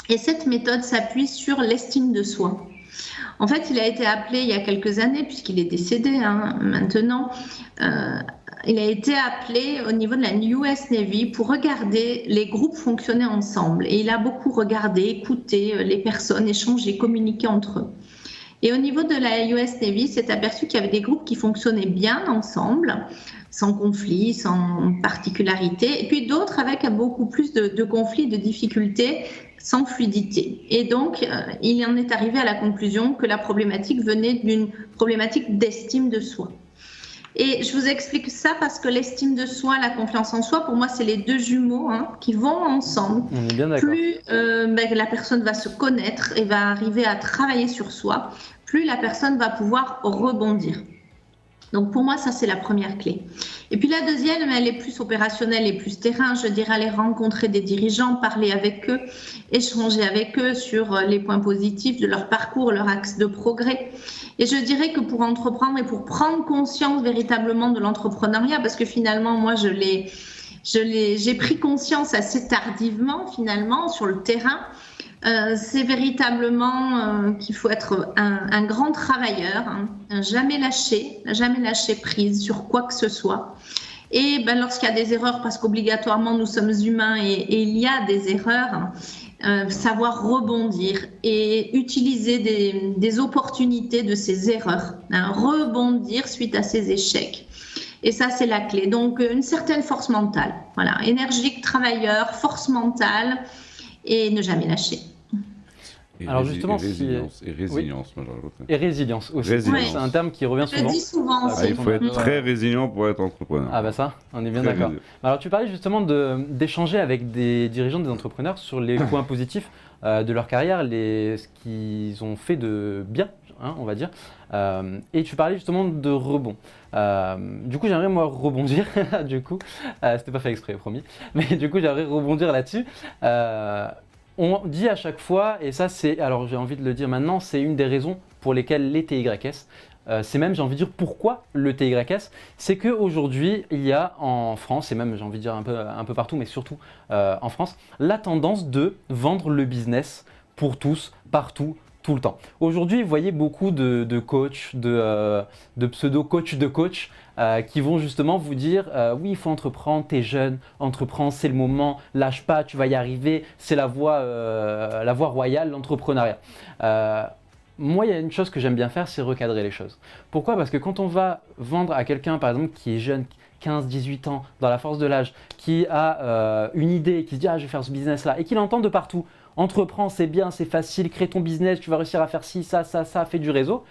C: Et cette méthode s'appuie sur l'estime de soi. En fait, il a été appelé il y a quelques années, puisqu'il est décédé maintenant, il a été appelé au niveau de la US Navy pour regarder les groupes fonctionner ensemble. Et il a beaucoup regardé, écouté les personnes, échangé, communiqué entre eux. Et au niveau de la US Navy, il s'est aperçu qu'il y avait des groupes qui fonctionnaient bien ensemble, sans conflit, sans particularité, et puis d'autres avec beaucoup plus de conflits, de difficultés, sans fluidité. Et donc, il en est arrivé à la conclusion que la problématique venait d'une problématique d'estime de soi. Et je vous explique ça parce que l'estime de soi, la confiance en soi, pour moi, c'est les deux jumeaux qui vont ensemble.
A: On est bien d'accord.
C: Plus la personne va se connaître et va arriver à travailler sur soi, plus la personne va pouvoir rebondir. Donc pour moi, ça c'est la première clé. Et puis la deuxième, elle est plus opérationnelle et plus terrain. Je dirais aller rencontrer des dirigeants, parler avec eux, échanger avec eux sur les points positifs de leur parcours, leur axe de progrès. Et je dirais que pour entreprendre et pour prendre conscience véritablement de l'entrepreneuriat, parce que finalement, moi j'ai pris conscience assez tardivement finalement sur le terrain. C'est véritablement qu'il faut être un grand travailleur, jamais lâcher prise sur quoi que ce soit. Et lorsqu'il y a des erreurs, parce qu'obligatoirement nous sommes humains et il y a des erreurs, savoir rebondir et utiliser des opportunités de ces erreurs, rebondir suite à ces échecs. Et ça, c'est la clé. Donc, une certaine force mentale. Voilà, énergique, travailleur, force mentale et ne jamais lâcher.
A: Alors justement,
B: résilience, et résilience,
A: oui. Et résilience aussi.
B: Résilience.
A: C'est un terme qui revient souvent.
C: Je le dis souvent aussi.
B: Il faut être très résilient pour être entrepreneur.
A: Ah bah ça, on est bien d'accord. Alors tu parlais justement d'échanger avec des dirigeants, des entrepreneurs sur les points positifs de leur carrière, ce qu'ils ont fait de bien, on va dire. Et tu parlais justement de rebond. Du coup, j'aimerais moi rebondir. Du coup, c'était pas fait exprès, promis. Mais du coup, j'aimerais rebondir là-dessus. On dit à chaque fois, et ça c'est, alors j'ai envie de le dire maintenant, c'est une des raisons pour lesquelles les TYS, c'est même, j'ai envie de dire, pourquoi le TYS, c'est qu'aujourd'hui, il y a en France, et même j'ai envie de dire un peu partout, mais surtout en France, la tendance de vendre le business pour tous, partout, tout le temps. Aujourd'hui, vous voyez beaucoup de coachs, de pseudo-coachs de coachs qui vont justement vous dire oui, il faut entreprendre, t'es jeune, entreprends, c'est le moment, lâche pas, tu vas y arriver, c'est la voie royale, l'entrepreneuriat. Moi, il y a une chose que j'aime bien faire, c'est recadrer les choses. Pourquoi ? Parce que quand on va vendre à quelqu'un, par exemple, qui est jeune, 15, 18 ans, dans la force de l'âge, qui a une idée, qui se dit « Ah, je vais faire ce business-là » et qui l'entend de partout, « Entreprends, c'est bien, c'est facile, crée ton business, tu vas réussir à faire ci, ça, fais du réseau. »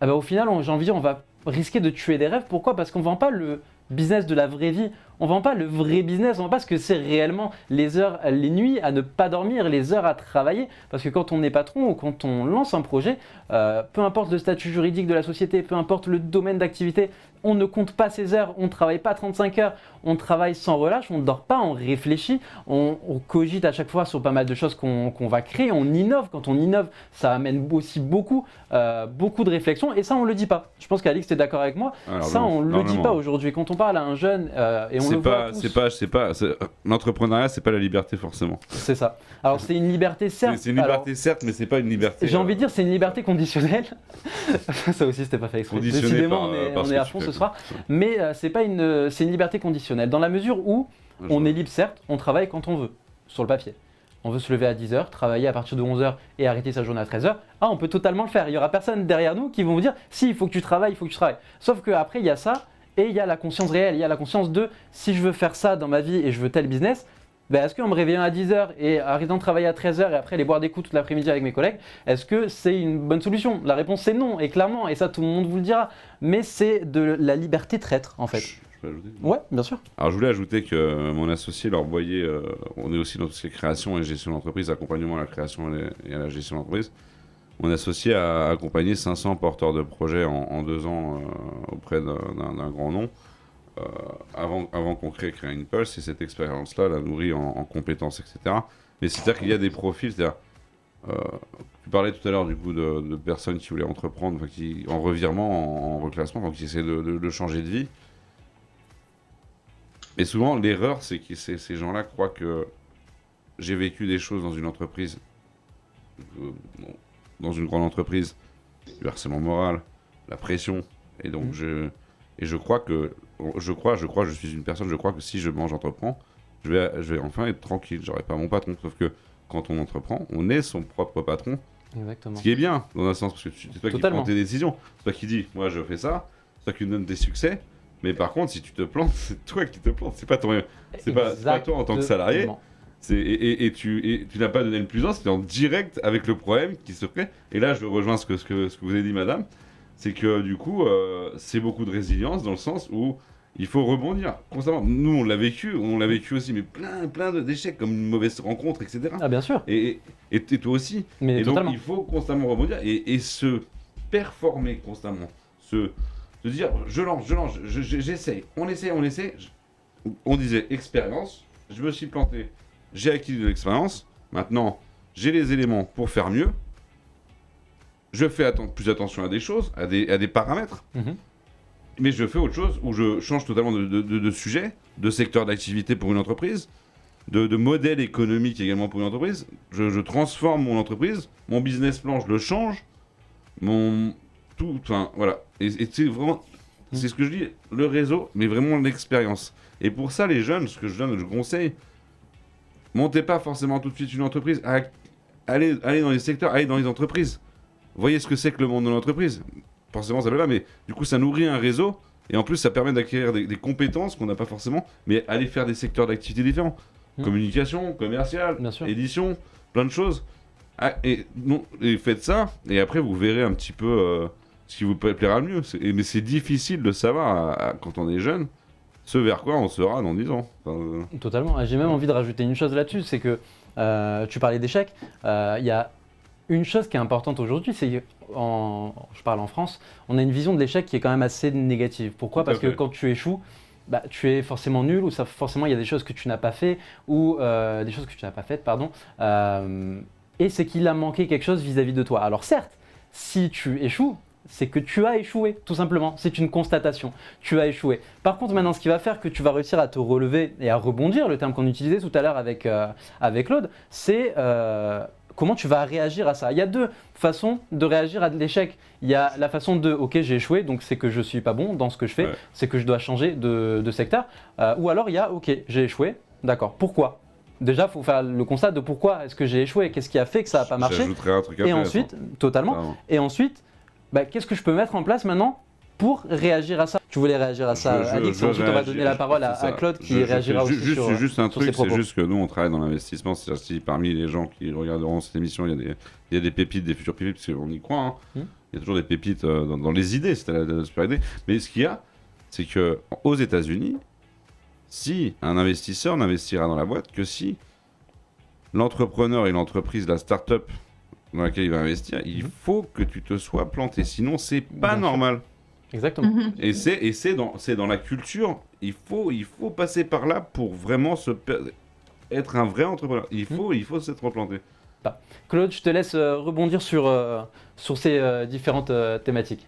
A: Au final, j'ai envie de dire, on va risquer de tuer des rêves. Pourquoi ? Parce qu'on ne vend pas le business de la vraie vie. On ne vend pas le vrai business, on ne vend pas ce que c'est réellement les heures, les nuits à ne pas dormir, les heures à travailler. Parce que quand on est patron ou quand on lance un projet, peu importe le statut juridique de la société, peu importe le domaine d'activité, on ne compte pas ses heures, on ne travaille pas 35 heures, on travaille sans relâche, on ne dort pas, on réfléchit, on cogite à chaque fois sur pas mal de choses qu'on va créer, on innove. Quand on innove, ça amène aussi beaucoup de réflexion et ça, on ne le dit pas. Je pense qu'Alix, tu es d'accord avec moi. Alors, ça, on ne le dit pas aujourd'hui. Quand on parle à un jeune et on le voit tous,
B: l'entrepreneuriat, c'est pas la liberté forcément.
A: C'est ça. Alors, c'est une liberté, certes.
B: C'est une liberté, certes, mais c'est pas une liberté.
A: J'ai envie de dire, c'est une liberté conditionnelle. Ça aussi, c'était pas fait exprès. Décidément, on est à fond ce soir. Mais c'est une liberté conditionnelle. Dans la mesure où on est libre, certes, on travaille quand on veut, sur le papier. On veut se lever à 10h, travailler à partir de 11h et arrêter sa journée à 13h. Ah, on peut totalement le faire. Il n'y aura personne derrière nous qui vont vous dire « Si, il faut que tu travailles, il faut que tu travailles. » Sauf qu'après, il y a ça et il y a la conscience réelle. Il y a la conscience de « Si je veux faire ça dans ma vie et je veux tel business, est-ce qu'en me réveillant à 10h et arrêtant de travailler à 13h et après aller boire des coups toute l'après-midi avec mes collègues, est-ce que c'est une bonne solution? La réponse c'est non, et clairement, et ça tout le monde vous le dira. Mais c'est de la liberté traître en fait.
B: Je peux ajouter?
A: Ouais, bien sûr.
B: Alors je voulais ajouter que mon associé leur voyait, on est aussi dans tout ce qui est création et gestion d'entreprise, accompagnement à la création et à la gestion d'entreprise. Mon associé a accompagné 500 porteurs de projets en 2 ans auprès d'un grand nom avant qu'on crée Créa Pulse, et cette expérience-là l'a nourri en compétences, etc. Mais c'est-à-dire qu'il y a des profils, c'est-à-dire, tu parlais tout à l'heure du coup de personnes qui voulaient entreprendre, enfin, qui, en revirement, en reclassement, donc qui essaient de changer de vie. Et souvent, l'erreur, c'est que ces gens-là croient que j'ai vécu des choses dans une entreprise, dans une grande entreprise, du harcèlement moral, la pression, et donc je suis une personne, je crois que si j'entreprends, je vais enfin être tranquille, j'aurai pas mon patron. Sauf que quand on entreprend, on est son propre patron.
A: Exactement.
B: Ce qui est bien, dans un sens, parce que c'est toi qui
A: Totalement.
B: prends tes décisions, c'est toi qui dis, moi je fais ça, c'est toi qui donne des succès. Mais par contre, si tu te plantes, c'est toi qui te plantes, c'est pas toi en tant que salarié. Et tu n'as pas donné le plus un, c'est en direct avec le problème qui se crée. Et là, je rejoins ce que vous avez dit, madame, c'est que du coup, c'est beaucoup de résilience dans le sens où il faut rebondir constamment. Nous, on l'a vécu aussi, mais plein d'échecs, comme une mauvaise rencontre, etc.
A: Ah, bien sûr.
B: Et toi aussi.
A: Mais
B: et
A: totalement.
B: donc, il faut constamment rebondir et se performer constamment. Se dire, je lance, j'essaye, on essaie. On disait expérience, je me suis planté. J'ai acquis de l'expérience, maintenant j'ai les éléments pour faire mieux, je fais plus attention à des choses, à des paramètres, mais je fais autre chose où je change totalement de sujet, de secteur d'activité pour une entreprise, de modèle économique également pour une entreprise. Je transforme mon entreprise, mon business plan, je le change, voilà. Et c'est vraiment, c'est ce que je dis, le réseau, mais vraiment l'expérience. Et pour ça, les jeunes, ce que je conseille, montez pas forcément tout de suite une entreprise, allez dans les secteurs, allez dans les entreprises. Voyez ce que c'est que le monde de l'entreprise. Forcément, ça va là, mais du coup, ça nourrit un réseau, et en plus, ça permet d'acquérir des compétences qu'on n'a pas forcément, mais aller faire des secteurs d'activité différents. Communication, commercial, édition, plein de choses. Et faites ça, et après, vous verrez un petit peu ce qui vous plaira le mieux. Mais c'est difficile de savoir, quand on est jeune, ce vers quoi on sera dans 10 ans.
A: Totalement. J'ai même envie de rajouter une chose là-dessus, c'est que tu parlais d'échecs. Il y a une chose qui est importante aujourd'hui, c'est je parle en France, on a une vision de l'échec qui est quand même assez négative. Pourquoi ? Parce que quand tu échoues, tu es forcément nul, ou forcément il y a des choses que tu n'as pas fait, ou des choses que tu n'as pas faites, pardon. Et c'est qu'il a manqué quelque chose vis-à-vis de toi. Alors certes, si tu échoues, c'est que tu as échoué, tout simplement. C'est une constatation. Tu as échoué. Par contre, maintenant, ce qui va faire que tu vas réussir à te relever et à rebondir, le terme qu'on utilisait tout à l'heure avec Claude, c'est comment tu vas réagir à ça. Il y a 2 façons de réagir à l'échec. Il y a la façon de « ok, j'ai échoué, donc c'est que je ne suis pas bon dans ce que je fais, c'est que je dois changer de secteur ». Ou alors, il y a « ok, j'ai échoué, d'accord, pourquoi ?» Déjà, il faut faire le constat de pourquoi est-ce que j'ai échoué, qu'est-ce qui a fait que ça n'a pas marché.
B: J'ajouterai un truc après.
A: Et ensuite, totalement. Et ensuite, qu'est-ce que je peux mettre en place maintenant pour réagir à ça? Tu voulais réagir à ça, Alix, et ensuite on va donner la parole à Claude qui réagira aussi sur ses propos.
B: Juste un truc, c'est juste que nous on travaille dans l'investissement, c'est-à-dire si parmi les gens qui regarderont cette émission, il y a des pépites, des futures pépites, parce qu'on y croit, il y a toujours des pépites dans les idées, c'est la super idée, mais ce qu'il y a, c'est qu'aux États-Unis, si un investisseur n'investira dans la boîte que si l'entrepreneur et l'entreprise, la start-up dans laquelle il va investir, il faut que tu te sois planté, sinon c'est pas normal.
A: Exactement.
B: Et c'est dans la culture, il faut passer par là pour vraiment être un vrai entrepreneur. Il faut s'être replanté.
A: Claude, je te laisse rebondir sur ces différentes thématiques.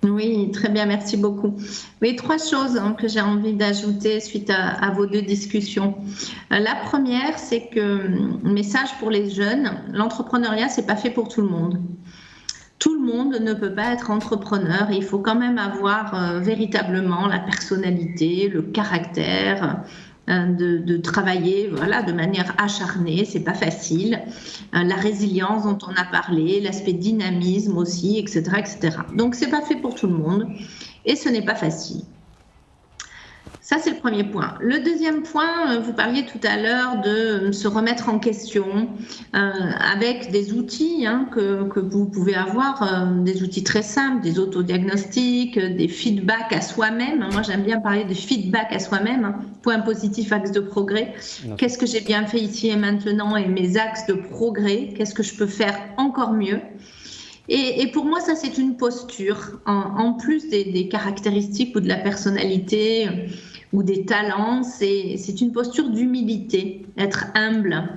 C: Oui, très bien, merci beaucoup. Oui, 3 choses que j'ai envie d'ajouter suite à vos 2 discussions. La première, c'est que, message pour les jeunes, l'entrepreneuriat, c'est pas fait pour tout le monde. Tout le monde ne peut pas être entrepreneur. Il faut quand même avoir véritablement la personnalité, le caractère de travailler de manière acharnée. C'est pas facile. La résilience dont on a parlé, l'aspect dynamisme aussi, etc., etc. Donc c'est pas fait pour tout le monde et ce n'est pas facile. Ça, c'est le premier point. Le deuxième point, vous parliez tout à l'heure de se remettre en question avec des outils que vous pouvez avoir, des outils très simples, des autodiagnostics, des feedbacks à soi-même. Moi, j'aime bien parler de feedback à soi-même, point positif, axe de progrès. Qu'est-ce que j'ai bien fait ici et maintenant et mes axes de progrès? Qu'est-ce que je peux faire encore mieux? Et pour moi, ça, c'est une posture, en plus des caractéristiques ou de la personnalité ou des talents, c'est une posture d'humilité, être humble.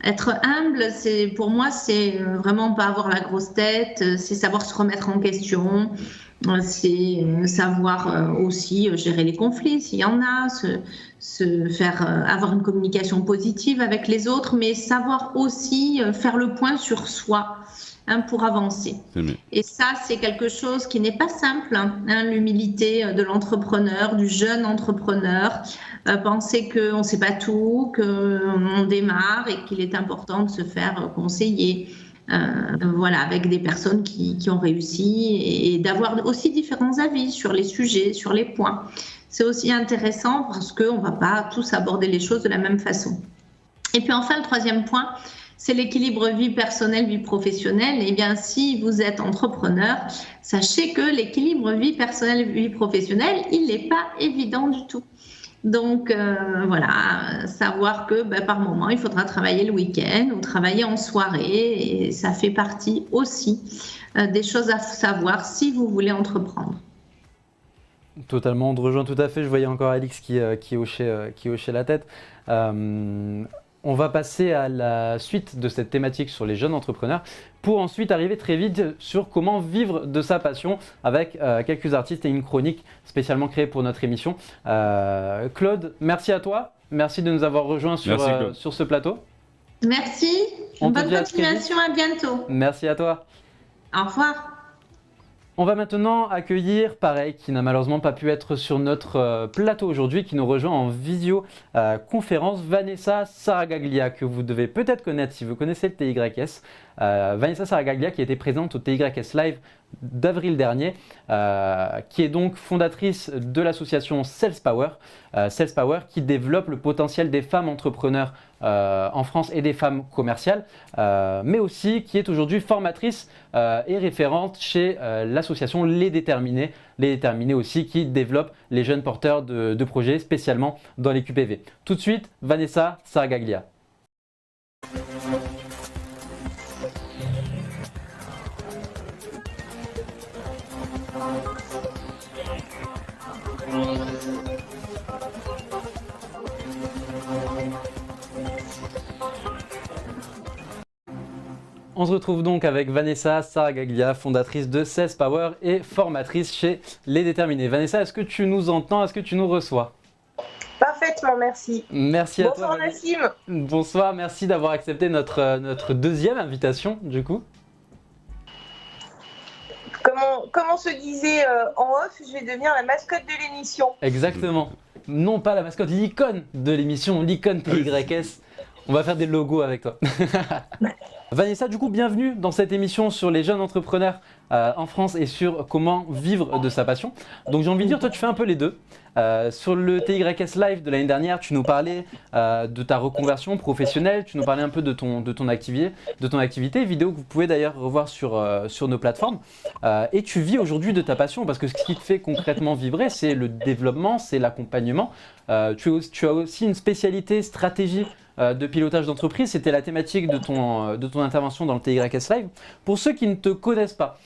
C: Être humble, pour moi, c'est vraiment pas avoir la grosse tête, c'est savoir se remettre en question, c'est savoir aussi gérer les conflits s'il y en a, avoir une communication positive avec les autres, mais savoir aussi faire le point sur soi. Pour avancer. Et ça, c'est quelque chose qui n'est pas simple, l'humilité de l'entrepreneur, du jeune entrepreneur, penser qu'on ne sait pas tout, qu'on démarre et qu'il est important de se faire conseiller avec des personnes qui ont réussi et d'avoir aussi différents avis sur les sujets, sur les points. C'est aussi intéressant parce qu'on ne va pas tous aborder les choses de la même façon. Et puis enfin, le troisième point, c'est l'équilibre vie personnelle, vie professionnelle. Eh bien, si vous êtes entrepreneur, sachez que l'équilibre vie personnelle, vie professionnelle, il n'est pas évident du tout. Donc, savoir que par moment, il faudra travailler le week-end ou travailler en soirée. Et ça fait partie aussi des choses à savoir si vous voulez entreprendre.
A: Totalement, on te rejoint tout à fait. Je voyais encore Alix qui hochait la tête. On va passer à la suite de cette thématique sur les jeunes entrepreneurs pour ensuite arriver très vite sur comment vivre de sa passion avec quelques artistes et une chronique spécialement créée pour notre émission. Claude, merci à toi. Merci de nous avoir rejoints sur ce plateau.
C: Merci. Bonne continuation. À bientôt.
A: Merci à toi.
C: Au revoir.
A: On va maintenant accueillir, pareil, qui n'a malheureusement pas pu être sur notre plateau aujourd'hui, qui nous rejoint en visio-conférence, Vanessa Saragaglia, que vous devez peut-être connaître si vous connaissez le TYS. Vanessa Saragaglia qui a été présente au TYS Live d'avril dernier, qui est donc fondatrice de l'association Sales Power. Sales Power qui développe le potentiel des femmes entrepreneurs en France et des femmes commerciales, mais aussi qui est aujourd'hui formatrice et référente chez l'association Les Déterminés. Les Déterminés aussi qui développe les jeunes porteurs de projets, spécialement dans les QPV. Tout de suite, Vanessa Saragaglia. On se retrouve donc avec Vanessa Saragaglia, fondatrice de Sales Power et formatrice chez Les Déterminés. Vanessa, est-ce que tu nous entends? Est-ce que tu nous reçois?
D: Parfaitement, merci.
A: Merci à toi.
D: Bonsoir Nassim.
A: Bonsoir, merci d'avoir accepté notre deuxième invitation du coup.
D: Comment se disait en off, je vais devenir la mascotte de l'émission.
A: Exactement. Non pas la mascotte, l'icône de l'émission, l'icône TYS. On va faire des logos avec toi. Vanessa, du coup, bienvenue dans cette émission sur les jeunes entrepreneurs en France et sur comment vivre de sa passion. Donc j'ai envie de dire, toi tu fais un peu les deux. Sur le TYS Live de l'année dernière, tu nous parlais de ta reconversion professionnelle, tu nous parlais un peu de ton activité vidéo que vous pouvez d'ailleurs revoir sur nos plateformes. Et tu vis aujourd'hui de ta passion parce que ce qui te fait concrètement vibrer, c'est le développement, c'est l'accompagnement. Tu as aussi une spécialité stratégie de pilotage d'entreprise, c'était la thématique de ton intervention dans le TYS Live. Pour ceux qui ne te connaissent pas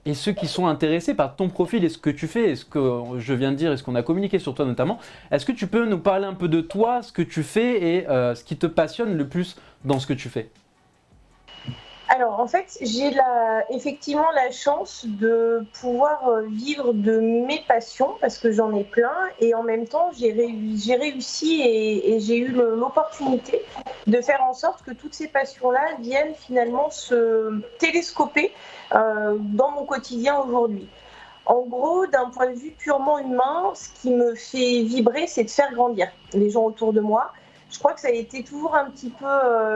A: et ceux qui sont intéressés par ton profil et ce que tu fais et ce que je viens de dire et ce qu'on a communiqué sur toi notamment, est-ce que tu peux nous parler un peu de toi, ce que tu fais et ce qui te passionne le plus dans ce que tu fais?
D: Alors en fait, j'ai effectivement la chance de pouvoir vivre de mes passions parce que j'en ai plein et en même temps j'ai réussi et j'ai eu l'opportunité de faire en sorte que toutes ces passions-là viennent finalement se télescoper dans mon quotidien aujourd'hui. En gros, d'un point de vue purement humain, ce qui me fait vibrer, c'est de faire grandir les gens autour de moi. Je crois que ça a été toujours un petit peu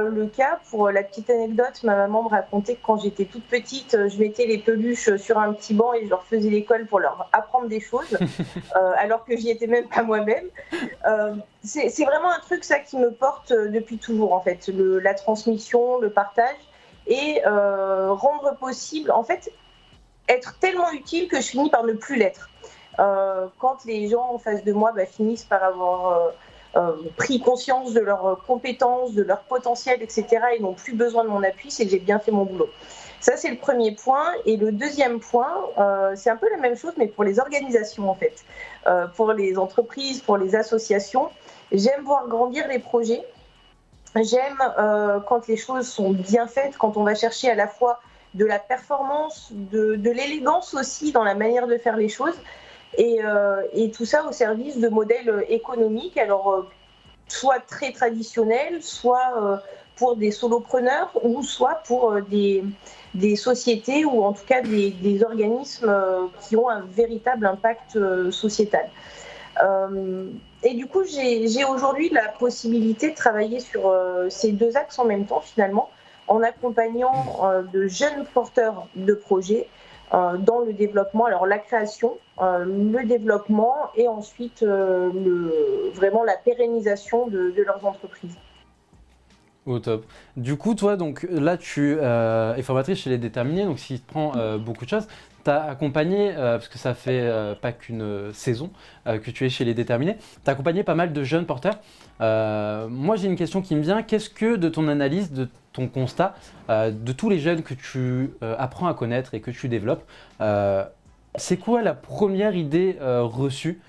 D: le cas. Pour la petite anecdote, ma maman me racontait que quand j'étais toute petite, je mettais les peluches sur un petit banc et je leur faisais l'école pour leur apprendre des choses, alors que j'y étais même pas moi-même. C'est vraiment un truc, ça, qui me porte depuis toujours, en fait, la transmission, le partage et rendre possible, en fait, être tellement utile que je finis par ne plus l'être. Quand les gens en face de moi finissent par avoir pris conscience de leurs compétences, de leur potentiel, etc., et n'ont plus besoin de mon appui, c'est que j'ai bien fait mon boulot. Ça, c'est le premier point. Et le deuxième point, c'est un peu la même chose, mais pour les organisations, en fait. Pour les entreprises, pour les associations, j'aime voir grandir les projets. J'aime quand les choses sont bien faites, quand on va chercher à la fois de la performance, de l'élégance aussi dans la manière de faire les choses, et tout ça au service de modèles économiques, alors soit très traditionnels, soit pour des solopreneurs, ou soit pour des sociétés ou en tout cas des organismes qui ont un véritable impact sociétal. Et du coup, j'ai aujourd'hui la possibilité de travailler sur ces deux axes en même temps, finalement, en accompagnant de jeunes porteurs de projets dans le développement, alors la création, le développement et ensuite vraiment la pérennisation de leurs entreprises.
A: Au top. Du coup, toi, donc là, tu es formatrice chez Les Déterminés, donc s'il te prend beaucoup de choses, tu as accompagné, parce que ça fait pas qu'une saison que tu es chez Les Déterminés, tu as accompagné pas mal de jeunes porteurs. Moi, j'ai une question qui me vient. Qu'est-ce que, de ton analyse, de ton constat, de tous les jeunes que tu apprends à connaître et que tu développes, c'est quoi la première idée reçue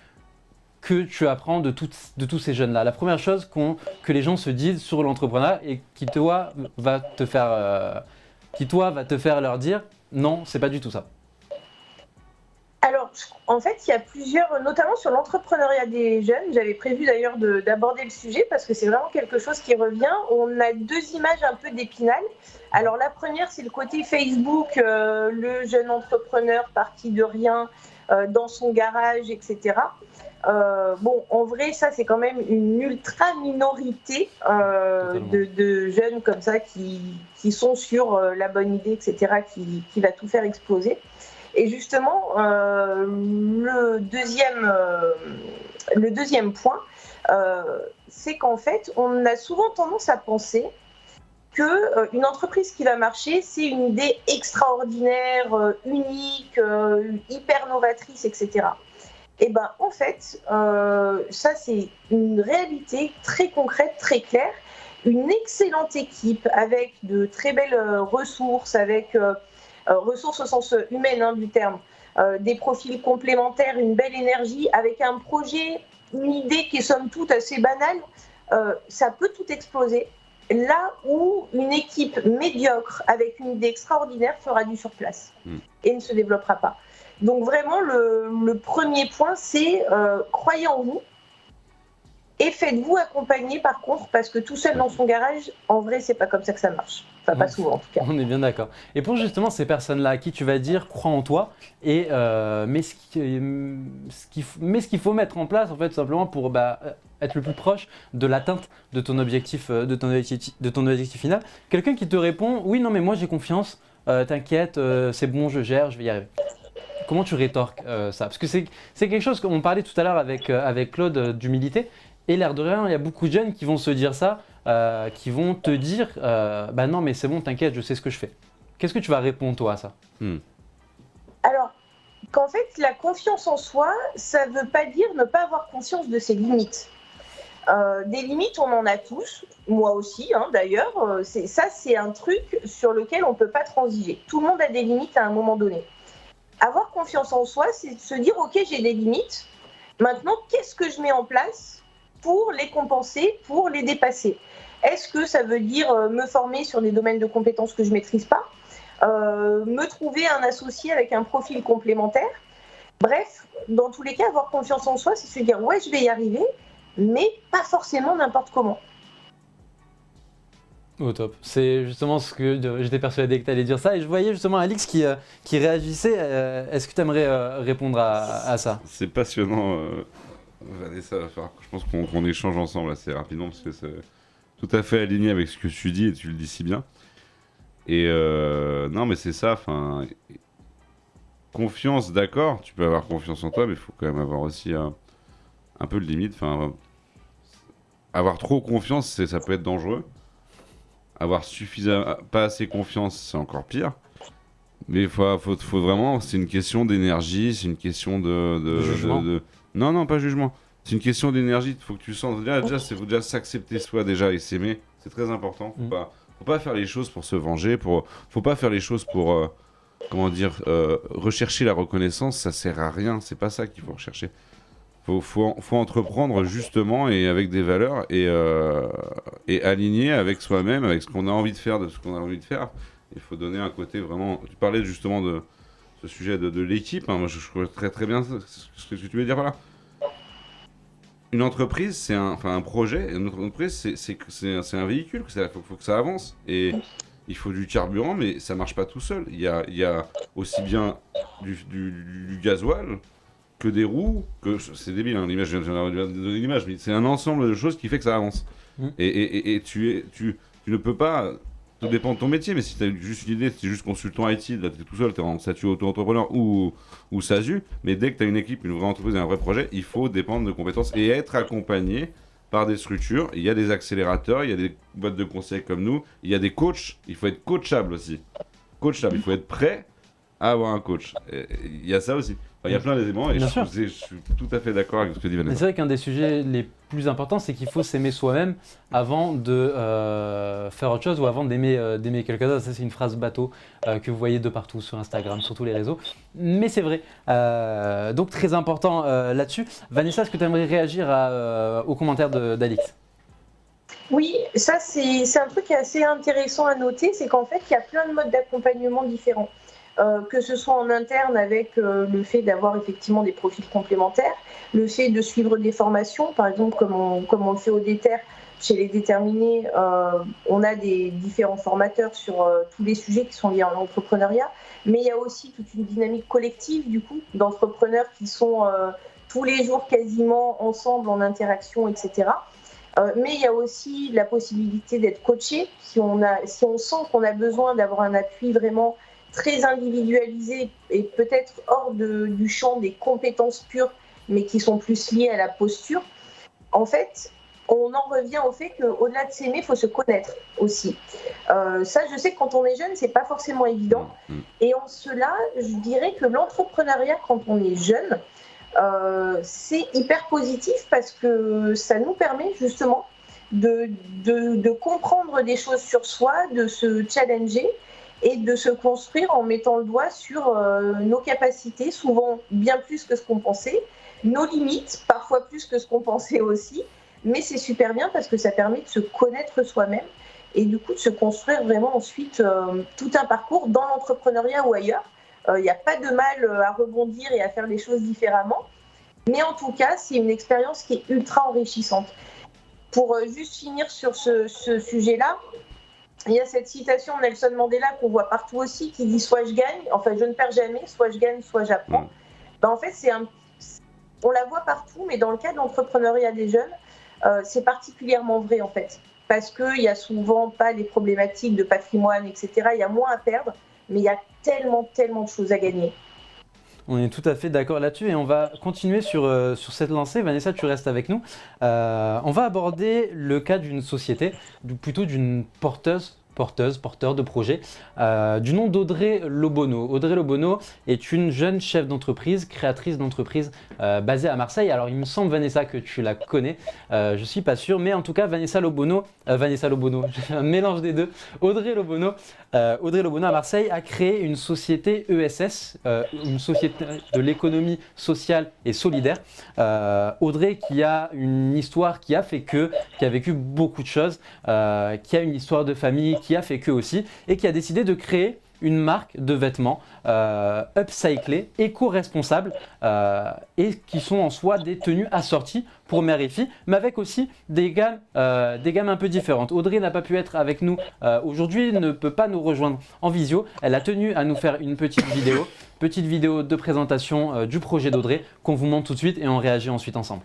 A: que tu apprends de tous ces jeunes-là? La première chose que les gens se disent sur l'entrepreneuriat et qui toi va te faire leur dire non, c'est pas du tout ça.
D: Alors, en fait, il y a plusieurs, notamment sur l'entrepreneuriat des jeunes. J'avais prévu d'ailleurs d'aborder le sujet parce que c'est vraiment quelque chose qui revient. On a deux images un peu d'Épinal. Alors, la première, c'est le côté Facebook, le jeune entrepreneur parti de rien dans son garage, etc. Bon, en vrai, ça, c'est quand même une ultra minorité de jeunes comme ça qui sont sur la bonne idée, etc., qui va tout faire exploser. Et justement, le deuxième point, c'est qu'en fait, on a souvent tendance à penser qu'une entreprise qui va marcher, c'est une idée extraordinaire, unique, hyper novatrice, etc. Et bien, en fait, ça, c'est une réalité très concrète, très claire. Une excellente équipe avec de très belles ressources, avec ressources au sens humain du terme, des profils complémentaires, une belle énergie, avec un projet, une idée qui est somme toute assez banale, ça peut tout exploser. Là où une équipe médiocre avec une idée extraordinaire fera du surplace et ne se développera pas. Donc vraiment, le premier point, c'est croyez en vous et faites-vous accompagner par contre, parce que tout seul dans son garage, en vrai, c'est pas comme ça que ça marche. Enfin, pas souvent en tout cas.
A: On est bien d'accord. Et pour justement ces personnes-là à qui tu vas dire crois en toi et mets ce qu'il faut mettre en place en fait simplement pour être le plus proche de l'atteinte de ton objectif final. Quelqu'un qui te répond oui non mais moi j'ai confiance, t'inquiète, c'est bon, je gère, je vais y arriver. Comment tu rétorques ça? Parce que c'est quelque chose qu'on parlait tout à l'heure avec Claude d'humilité. Et l'air de rien, il y a beaucoup de jeunes qui vont se dire ça, qui vont te dire bah non mais c'est bon, t'inquiète, je sais ce que je fais. Qu'est-ce que tu vas répondre toi à ça?
D: Alors, qu'en fait, la confiance en soi, ça ne veut pas dire ne pas avoir conscience de ses limites. Des limites, on en a tous, moi aussi d'ailleurs. Ça, c'est un truc sur lequel on ne peut pas transiger. Tout le monde a des limites à un moment donné. Avoir confiance en soi, c'est de se dire ok, j'ai des limites. Maintenant, qu'est-ce que je mets en place pour les compenser, pour les dépasser? Est-ce que ça veut dire me former sur des domaines de compétences que je ne maîtrise pas, me trouver un associé avec un profil complémentaire? Bref, dans tous les cas, avoir confiance en soi, c'est se dire ouais, je vais y arriver, mais pas forcément n'importe comment.
A: Au top. C'est justement ce que j'étais persuadé que tu allais dire ça. Et je voyais justement Alix qui réagissait. Est-ce que tu aimerais répondre à ça?
B: C'est passionnant Vanessa, va falloir je pense qu'on échange ensemble assez rapidement parce que c'est tout à fait aligné avec ce que tu dis et tu le dis si bien. Et non, mais c'est ça. Enfin, confiance, d'accord. Tu peux avoir confiance en toi, mais il faut quand même avoir aussi un peu de limite. Enfin, avoir trop confiance, ça peut être dangereux. Avoir suffisamment, pas assez confiance, c'est encore pire. Mais faut vraiment, c'est une question d'énergie, c'est une question
A: De jugement.
B: Non, non, pas jugement. C'est une question d'énergie. Il faut que tu sens faut déjà s'accepter soi déjà et s'aimer. C'est très important. Faut pas faire les choses pour se venger. Faut pas faire les choses pour rechercher la reconnaissance. Ça sert à rien. C'est pas ça qu'il faut rechercher. Faut entreprendre justement et avec des valeurs et aligné avec soi-même, avec ce qu'on a envie de faire, de ce qu'on a envie de faire. Il faut donner un côté vraiment. Tu parlais justement de ce sujet de l'équipe. Hein. Moi, je crois très très bien ce que tu veux dire là. Une entreprise, un projet. Une entreprise, c'est un véhicule. Faut que ça avance. Et il faut du carburant, mais ça marche pas tout seul. Il y a aussi bien du gasoil que des roues, c'est débile, hein, l'image, je viens de donner l'image, mais c'est un ensemble de choses qui fait que ça avance. Et tu ne peux pas, tout dépend de ton métier, mais si tu as juste une idée, si tu es juste consultant IT, là tu es tout seul, tu es en statut auto-entrepreneur ou SASU, mais dès que tu as une équipe, une vraie entreprise et un vrai projet, il faut dépendre de compétences et être accompagné par des structures. Il y a des accélérateurs, il y a des boîtes de conseil comme nous, il y a des coachs, il faut être coachable aussi. Coachable, il faut être prêt à avoir un coach. Il y a ça aussi. Enfin, il y a plein d'éléments et je suis tout à fait d'accord avec ce que dit Vanessa.
A: C'est vrai qu'un des sujets les plus importants, c'est qu'il faut s'aimer soi-même avant de faire autre chose ou avant d'aimer quelqu'un d'autre. Ça, c'est une phrase bateau que vous voyez de partout sur Instagram, sur tous les réseaux. Mais c'est vrai. Donc, très important là-dessus. Vanessa, est-ce que tu aimerais réagir aux commentaires d'Alix ?
D: Oui, ça c'est un truc qui est assez intéressant à noter, c'est qu'en fait, il y a plein de modes d'accompagnement différents. Que ce soit en interne avec le fait d'avoir effectivement des profils complémentaires, le fait de suivre des formations, par exemple comme on le fait au DETER, chez les déterminés, on a des différents formateurs sur tous les sujets qui sont liés à l'entrepreneuriat, mais il y a aussi toute une dynamique collective du coup d'entrepreneurs qui sont tous les jours quasiment ensemble en interaction, etc. Mais il y a aussi la possibilité d'être coaché si on sent qu'on a besoin d'avoir un appui vraiment très individualisé et peut-être hors du champ des compétences pures, mais qui sont plus liées à la posture. En fait, on en revient au fait qu'au-delà de s'aimer, il faut se connaître aussi. Ça, je sais que quand on est jeune, c'est pas forcément évident. Et en cela, je dirais que l'entrepreneuriat, quand on est jeune, c'est hyper positif parce que ça nous permet justement de comprendre des choses sur soi, de se challenger et de se construire en mettant le doigt sur nos capacités, souvent bien plus que ce qu'on pensait, nos limites, parfois plus que ce qu'on pensait aussi, mais c'est super bien parce que ça permet de se connaître soi-même et du coup de se construire vraiment ensuite tout un parcours dans l'entrepreneuriat ou ailleurs. Il n'y a pas de mal à rebondir et à faire les choses différemment, mais en tout cas, c'est une expérience qui est ultra enrichissante. Pour juste finir sur ce sujet-là, il y a cette citation de Nelson Mandela qu'on voit partout aussi qui dit « soit je gagne, enfin je ne perds jamais, soit je gagne, soit j'apprends ». En fait, on la voit partout, mais dans le cas de l'entrepreneuriat des jeunes, c'est particulièrement vrai en fait. Parce qu'il n'y a souvent pas les problématiques de patrimoine, etc. Il y a moins à perdre, mais il y a tellement de choses à gagner.
A: On est tout à fait d'accord là-dessus et on va continuer sur cette lancée. Vanessa, tu restes avec nous. On va aborder le cas d'une société, plutôt d'une porteur de projet, du nom d'Audrey Lobono. Audrey Lobono est une jeune chef d'entreprise, créatrice d'entreprise basée à Marseille. Alors il me semble, Vanessa, que tu la connais, je suis pas sûr, mais en tout cas Vanessa Lobono, j'ai un mélange des deux. Audrey Lobono à Marseille a créé une société ESS, une société de l'économie sociale et solidaire. Audrey qui a une histoire qui a vécu beaucoup de choses, qui a une histoire de famille, qui a fait que aussi, et qui a décidé de créer une marque de vêtements upcyclés, éco-responsables et qui sont en soi des tenues assorties pour mères et filles, mais avec aussi des gammes un peu différentes. Audrey n'a pas pu être avec nous aujourd'hui, ne peut pas nous rejoindre en visio. Elle a tenu à nous faire une petite vidéo de présentation du projet d'Audrey qu'on vous montre tout de suite et on réagit ensuite ensemble.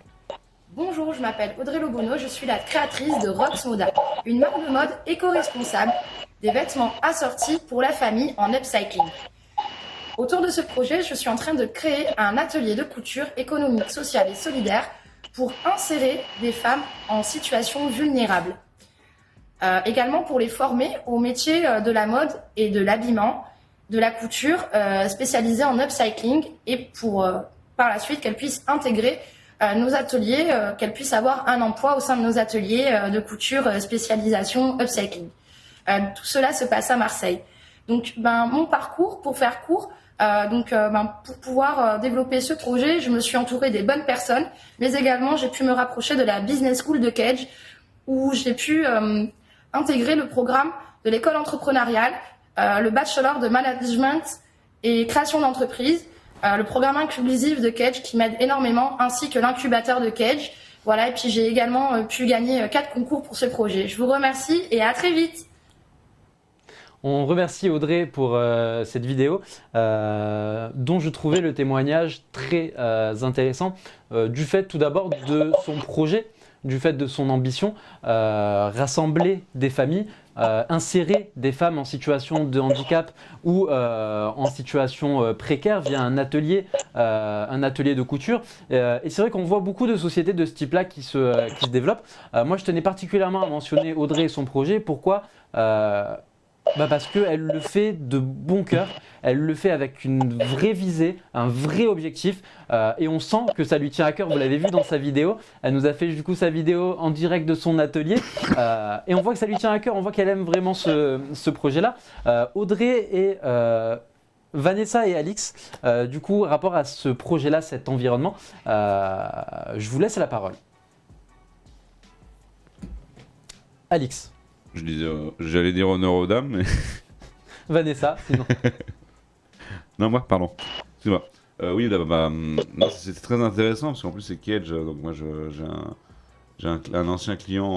E: je m'appelle Audrey Lobono, je suis la créatrice de Rox Moda, une marque de mode éco-responsable, des vêtements assortis pour la famille en upcycling. Autour de ce projet, je suis en train de créer un atelier de couture économique, sociale et solidaire pour insérer des femmes en situation vulnérable. Également pour les former au métier de la mode et de l'habillement, de la couture spécialisée en upcycling et pour par la suite qu'elles puissent intégrer nos ateliers, qu'elles puissent avoir un emploi au sein de nos ateliers de couture spécialisation upcycling. Tout cela se passe à Marseille. Donc mon parcours, pour faire court, pour pouvoir développer ce projet, je me suis entourée des bonnes personnes, mais également j'ai pu me rapprocher de la Business School de Cage où j'ai pu intégrer le programme de l'école entrepreneuriale, le bachelor de management et création d'entreprise, le programme inclusif de Cage qui m'aide énormément, ainsi que l'incubateur de Cage. Voilà, et puis j'ai également pu gagner 4 concours pour ce projet. Je vous remercie et à très vite.
A: On remercie Audrey pour cette vidéo dont je trouvais le témoignage très intéressant du fait tout d'abord de son projet, du fait de son ambition, rassembler des familles, insérer des femmes en situation de handicap ou en situation précaire via un atelier de couture. Et c'est vrai qu'on voit beaucoup de sociétés de ce type-là qui se développent. Moi, je tenais particulièrement à mentionner Audrey et son projet. Pourquoi ? Parce qu'elle le fait de bon cœur, elle le fait avec une vraie visée, un vrai objectif et on sent que ça lui tient à cœur, vous l'avez vu dans sa vidéo, elle nous a fait du coup sa vidéo en direct de son atelier et on voit que ça lui tient à cœur, on voit qu'elle aime vraiment ce projet-là. Audrey et Vanessa et Alix, du coup rapport à ce projet-là, cet environnement, je vous laisse la parole. Alix.
B: J'allais dire honneur aux dames, mais...
A: Vanessa, sinon.
B: Non, moi, pardon. Excuse-moi. Oui, non, c'est très intéressant, parce qu'en plus, c'est Cage, donc moi, j'ai un ancien client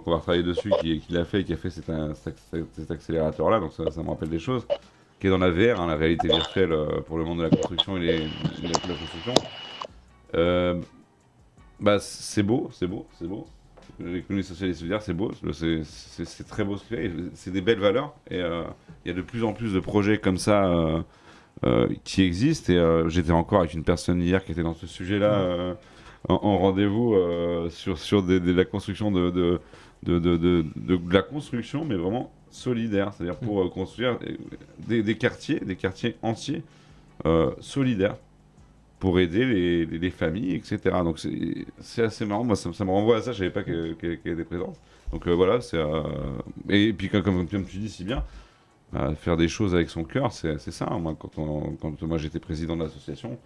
B: qu'on va travailler dessus, qui l'a fait, et qui a fait cet accélérateur-là, donc ça me rappelle des choses, qui est dans la VR, la réalité virtuelle, pour le monde de la construction et de la construction. C'est beau. L'économie sociale et solidaire, c'est beau, c'est très beau ce qu'il fait, c'est des belles valeurs et il y a de plus en plus de projets comme ça qui existent et j'étais encore avec une personne hier qui était dans ce sujet-là en rendez-vous sur la construction de la construction, mais vraiment solidaire, c'est-à-dire pour construire des quartiers entiers solidaires, pour aider les familles, etc. Donc c'est assez marrant, moi ça me renvoie à ça, je savais pas qu'elle était présente. Donc voilà, et puis comme tu dis si bien, faire des choses avec son cœur, c'est ça. Moi, quand moi j'étais président de l'association,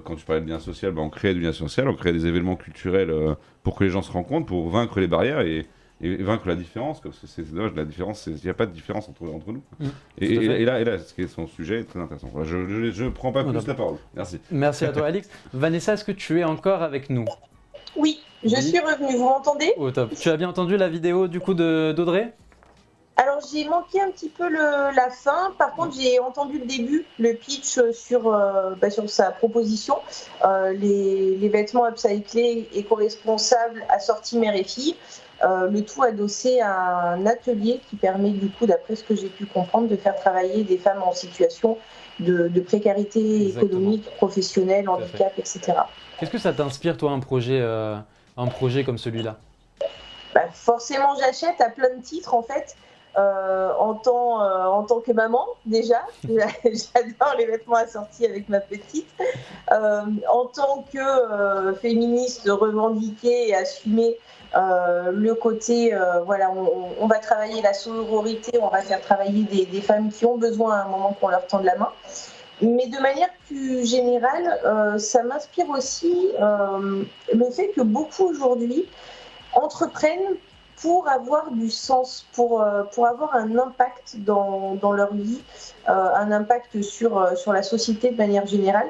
B: quand tu parlais de lien social, on créait du lien social, on créait des événements culturels pour que les gens se rencontrent, pour vaincre les barrières et vaincre la différence, parce que c'est dommage, la différence, il n'y a pas de différence entre nous. Et là, ce qui est son sujet est très intéressant. Voilà, je ne prends pas plus la parole. Merci.
A: Merci à toi, Alix. Vanessa, est-ce que tu es encore avec nous ?
D: Oui, je suis revenue. Vous m'entendez ?
A: Oh, top. Tu as bien entendu la vidéo du coup d'Audrey ?
D: Alors, j'ai manqué un petit peu la fin. Par contre, j'ai entendu le début, le pitch sur sa proposition. Les vêtements upcyclés éco-responsables assortis mères et filles. Le tout adossé à un atelier qui permet du coup, d'après ce que j'ai pu comprendre, de faire travailler des femmes en situation de précarité économique, professionnelle, handicap, etc.
A: Qu'est-ce que ça t'inspire, toi, un projet comme celui-là ?
D: Forcément, j'achète à plein de titres, en fait. En tant que maman, déjà, j'adore les vêtements assortis avec ma petite. En tant que féministe revendiquée et assumée, le côté, on va travailler la sororité, on va faire travailler des femmes qui ont besoin à un moment qu'on leur tende la main. Mais de manière plus générale, ça m'inspire aussi le fait que beaucoup aujourd'hui entreprennent pour avoir du sens, pour avoir un impact dans leur vie, un impact sur la société de manière générale.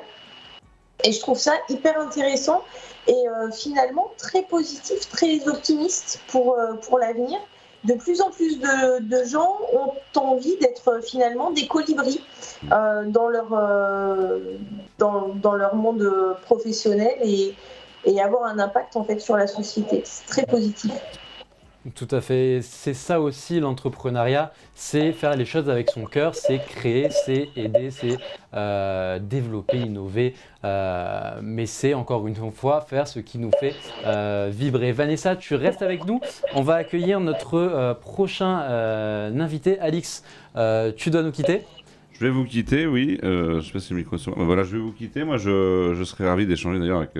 D: Et je trouve ça hyper intéressant et finalement très positif, très optimiste pour l'avenir. De plus en plus de gens ont envie d'être finalement des colibris dans leur monde professionnel et et avoir un impact en fait sur la société. C'est très positif.
A: Tout à fait, c'est ça aussi l'entrepreneuriat, c'est faire les choses avec son cœur, c'est créer, c'est aider, c'est développer, innover, mais c'est encore une fois faire ce qui nous fait vibrer. Vanessa, tu restes avec nous, on va accueillir notre prochain invité, Alix, tu dois nous quitter.
B: Je vais vous quitter, oui. Je sais pas si le micro est sur. Voilà, je vais vous quitter. Moi, je serais ravi d'échanger d'ailleurs avec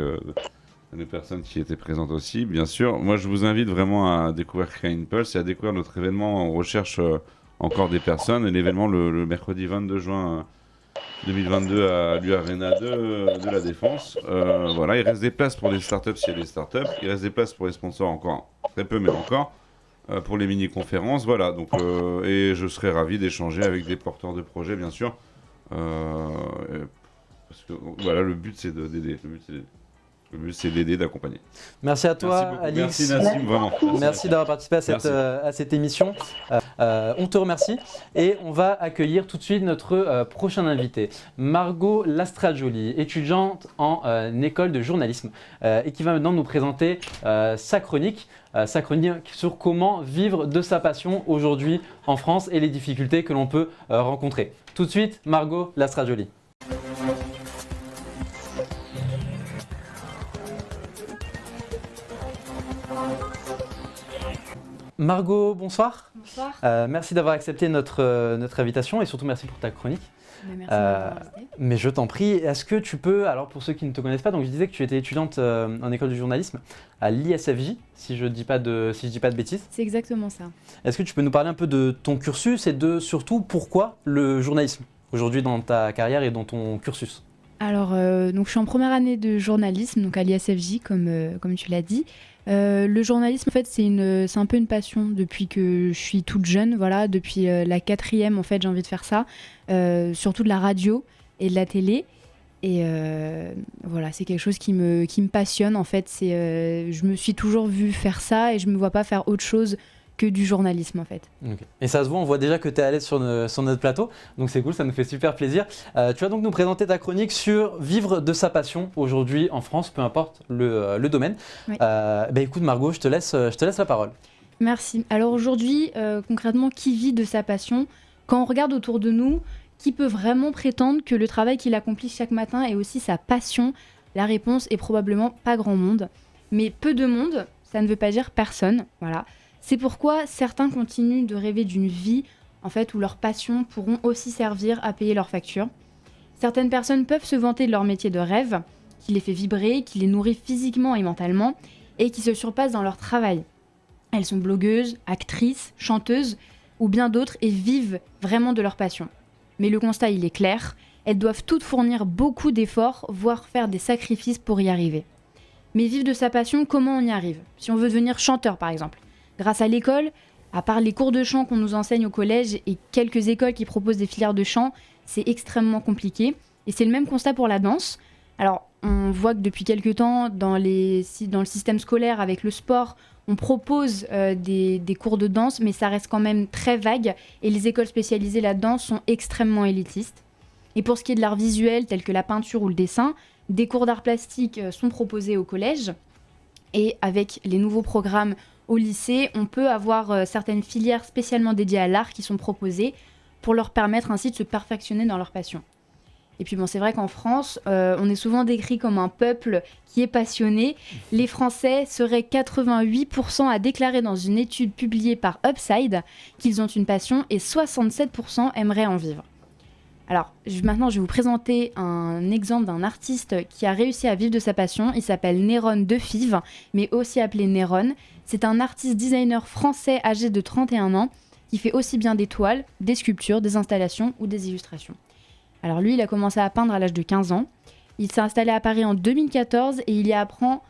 B: les personnes qui étaient présentes aussi, bien sûr. Moi, je vous invite vraiment à découvrir Créa Impulse et à découvrir notre événement. On recherche encore des personnes. Et l'événement le mercredi 22 juin 2022 à l'U-Arena de la Défense. Voilà, il reste des places pour les startups s'il y a des startups. Il reste des places pour les sponsors encore, très peu, mais encore. Pour les mini-conférences, voilà. Donc, et je serais ravi d'échanger avec des porteurs de projets, bien sûr. Parce que voilà, le but c'est d'aider. Le but c'est d'aider, d'accompagner.
A: Merci à toi, Alix.
B: Merci Nassim, vraiment.
A: Merci d'avoir participé à cette émission. On te remercie et on va accueillir tout de suite notre prochain invité, Margot Lastragioli, étudiante en école de journalisme et qui va maintenant nous présenter sa chronique sur comment vivre de sa passion aujourd'hui en France et les difficultés que l'on peut rencontrer. Tout de suite, Margot Lastragioli. Margot, bonsoir.
F: Bonsoir.
A: Merci d'avoir accepté notre invitation et surtout merci pour ta chronique.
F: Merci de m'avoir invité.
A: Mais je t'en prie, est-ce que tu peux, alors pour ceux qui ne te connaissent pas, donc je disais que tu étais étudiante en école de journalisme à l'ISFJ, si je dis pas de bêtises.
F: C'est exactement ça.
A: Est-ce que tu peux nous parler un peu de ton cursus et de surtout pourquoi le journalisme aujourd'hui dans ta carrière et dans ton cursus?
F: Alors, donc je suis en première année de journalisme, donc à l'ISFJ, comme tu l'as dit. Le journalisme, en fait, c'est un peu une passion depuis que je suis toute jeune. Voilà, depuis la 4e, en fait, j'ai envie de faire ça. Surtout de la radio et de la télé. Et voilà, c'est quelque chose qui me passionne. En fait, je me suis toujours vue faire ça et je me vois pas faire autre chose que du journalisme en fait.
A: Okay. Et ça se voit, on voit déjà que tu es à l'aise sur notre plateau, donc c'est cool, ça nous fait super plaisir. Tu vas donc nous présenter ta chronique sur vivre de sa passion aujourd'hui en France, peu importe le domaine. Oui. Écoute Margot, je te laisse la parole.
F: Merci. Alors aujourd'hui, concrètement, qui vit de sa passion? Quand on regarde autour de nous, qui peut vraiment prétendre que le travail qu'il accomplit chaque matin est aussi sa passion? La réponse est probablement pas grand monde. Mais peu de monde, ça ne veut pas dire personne, voilà. C'est pourquoi certains continuent de rêver d'une vie en fait, où leurs passions pourront aussi servir à payer leurs factures. Certaines personnes peuvent se vanter de leur métier de rêve, qui les fait vibrer, qui les nourrit physiquement et mentalement, et qui se surpassent dans leur travail. Elles sont blogueuses, actrices, chanteuses, ou bien d'autres, et vivent vraiment de leur passion. Mais le constat, il est clair, elles doivent toutes fournir beaucoup d'efforts, voire faire des sacrifices pour y arriver. Mais vivre de sa passion, comment on y arrive? Si on veut devenir chanteur, par exemple. Grâce à l'école, à part les cours de chant qu'on nous enseigne au collège et quelques écoles qui proposent des filières de chant, c'est extrêmement compliqué. Et c'est le même constat pour la danse. Alors, on voit que depuis quelques temps, dans le système scolaire, avec le sport, on propose des cours de danse, mais ça reste quand même très vague. Et les écoles spécialisées là-dedans sont extrêmement élitistes. Et pour ce qui est de l'art visuel, tel que la peinture ou le dessin, des cours d'art plastique sont proposés au collège. Et avec les nouveaux programmes au lycée, on peut avoir certaines filières spécialement dédiées à l'art qui sont proposées pour leur permettre ainsi de se perfectionner dans leur passion. Et puis bon, c'est vrai qu'en France, on est souvent décrit comme un peuple qui est passionné. Les Français seraient 88% à déclarer dans une étude publiée par Upside qu'ils ont une passion et 67% aimeraient en vivre. Alors, maintenant, je vais vous présenter un exemple d'un artiste qui a réussi à vivre de sa passion. Il s'appelle Néron Defive, mais aussi appelé Néron. C'est un artiste designer français âgé de 31 ans qui fait aussi bien des toiles, des sculptures, des installations ou des illustrations. Alors lui, il a commencé à peindre à l'âge de 15 ans. Il s'est installé à Paris en 2014 et il y apprend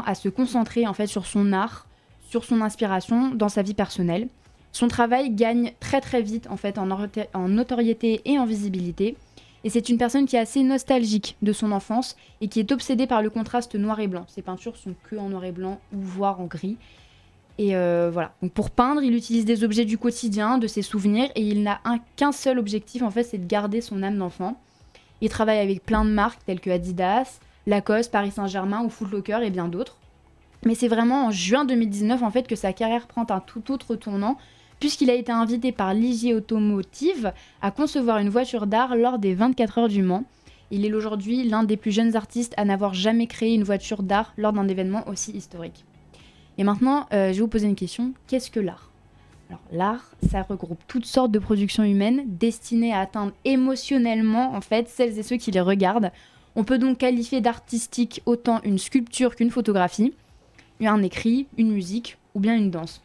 F: à se concentrer en fait sur son art, sur son inspiration dans sa vie personnelle. Son travail gagne très très vite en fait en notoriété et en visibilité. Et c'est une personne qui est assez nostalgique de son enfance et qui est obsédée par le contraste noir et blanc. Ses peintures sont que en noir et blanc ou voire en gris. Et voilà. Donc pour peindre, il utilise des objets du quotidien, de ses souvenirs, et il n'a qu'un seul objectif en fait, c'est de garder son âme d'enfant. Il travaille avec plein de marques telles que Adidas, Lacoste, Paris Saint-Germain ou Foot Locker et bien d'autres. Mais c'est vraiment en juin 2019 en fait que sa carrière prend un tout autre tournant, puisqu'il a été invité par Ligier Automotive à concevoir une voiture d'art lors des 24 heures du Mans. Il est aujourd'hui l'un des plus jeunes artistes à n'avoir jamais créé une voiture d'art lors d'un événement aussi historique. Et maintenant, je vais vous poser une question. Qu'est-ce que l'art ? Alors, l'art, ça regroupe toutes sortes de productions humaines destinées à atteindre émotionnellement en fait celles et ceux qui les regardent. On peut donc qualifier d'artistique autant une sculpture qu'une photographie, un écrit, une musique ou bien une danse.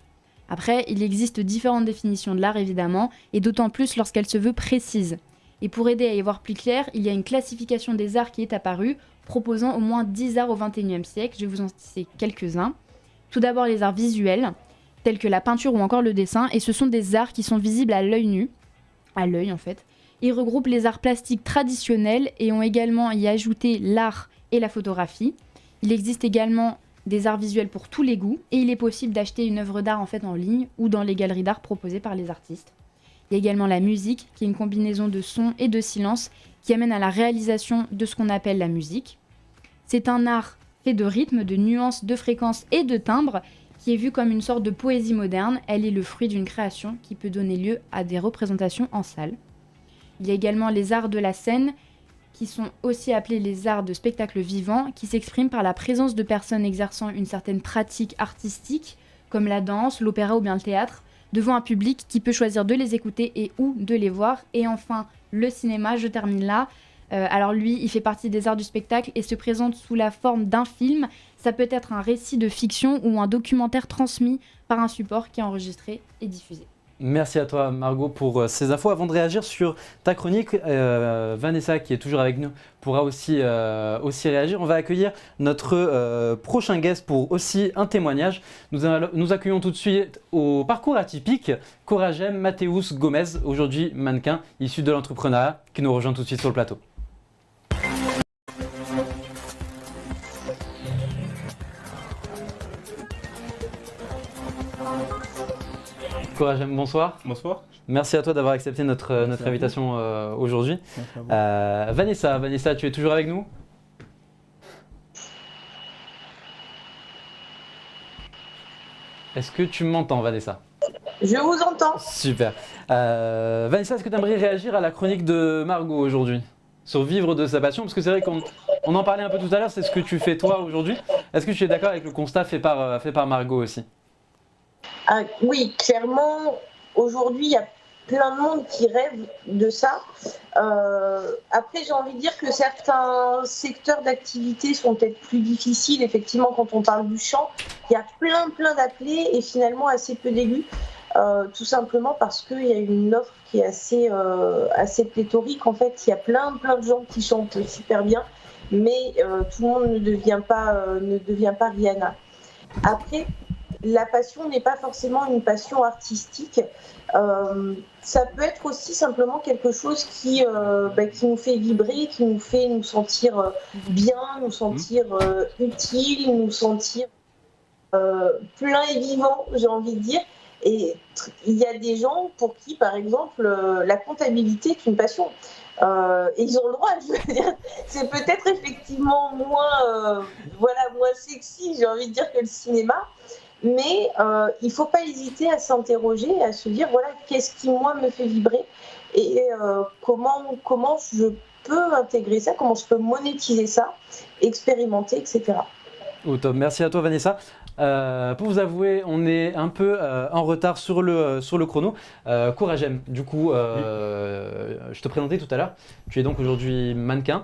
F: Après, il existe différentes définitions de l'art évidemment, et d'autant plus lorsqu'elle se veut précise. Et pour aider à y voir plus clair, il y a une classification des arts qui est apparue, proposant au moins 10 arts au XXIe siècle. Je vais vous en citer quelques-uns. Tout d'abord les arts visuels, tels que la peinture ou encore le dessin, et ce sont des arts qui sont visibles à l'œil nu, à l'œil en fait. Ils regroupent les arts plastiques traditionnels et ont également y ajouté l'art et la photographie. Il existe également des arts visuels pour tous les goûts, et il est possible d'acheter une œuvre d'art en fait en ligne ou dans les galeries d'art proposées par les artistes. Il y a également la musique, qui est une combinaison de sons et de silence qui amène à la réalisation de ce qu'on appelle la musique. C'est un art fait de rythme, de nuances, de fréquences et de timbres, qui est vu comme une sorte de poésie moderne. Elle est le fruit d'une création qui peut donner lieu à des représentations en salle. Il y a également les arts de la scène, qui sont aussi appelés les arts de spectacle vivant, qui s'expriment par la présence de personnes exerçant une certaine pratique artistique, comme la danse, l'opéra ou bien le théâtre, devant un public qui peut choisir de les écouter et ou de les voir. Et enfin, le cinéma, je termine là. Alors lui, il fait partie des arts du spectacle et se présente sous la forme d'un film. Ça peut être un récit de fiction ou un documentaire transmis par un support qui est enregistré et diffusé.
A: Merci à toi Margot pour ces infos. Avant de réagir sur ta chronique, Vanessa qui est toujours avec nous pourra aussi réagir. On va accueillir notre prochain guest pour aussi un témoignage. Nous accueillons tout de suite au parcours atypique Coragem Mathéus Gomez, aujourd'hui mannequin issu de l'entrepreneuriat, qui nous rejoint tout de suite sur le plateau. Coragem, bonsoir.
G: Bonsoir.
A: Merci à toi d'avoir accepté notre invitation aujourd'hui. Vanessa, tu es toujours avec nous ? Est-ce que tu m'entends, Vanessa ?
D: Je vous entends.
A: Super. Vanessa, est-ce que tu aimerais réagir à la chronique de Margot aujourd'hui sur vivre de sa passion ? Parce que c'est vrai qu'on en parlait un peu tout à l'heure, c'est ce que tu fais toi aujourd'hui. Est-ce que tu es d'accord avec le constat fait par Margot aussi ?
D: Oui, clairement, aujourd'hui, il y a plein de monde qui rêve de ça. Après, j'ai envie de dire que certains secteurs d'activité sont peut-être plus difficiles. Effectivement, quand on parle du chant, il y a plein d'appelés et finalement assez peu d'élus. Tout simplement parce qu'il y a une offre qui est assez pléthorique. En fait, il y a plein de gens qui chantent super bien, mais tout le monde ne devient pas Rihanna. Après, la passion n'est pas forcément une passion artistique. Ça peut être aussi simplement quelque chose qui nous fait vibrer, qui nous fait nous sentir bien, nous sentir utiles, nous sentir plein et vivant, j'ai envie de dire. Et il y a des gens pour qui, par exemple, la comptabilité est une passion. Et ils ont le droit, je veux dire. C'est peut-être effectivement moins sexy, j'ai envie de dire, que le cinéma. Mais il ne faut pas hésiter à s'interroger, à se dire, voilà, qu'est-ce qui, moi, me fait vibrer et comment je peux intégrer ça, comment je peux monétiser ça, expérimenter, etc.
A: Au top. Merci à toi, Vanessa. Pour vous avouer, on est un peu en retard sur le chrono. Coragem, du coup, je te présentais tout à l'heure. Tu es donc aujourd'hui mannequin.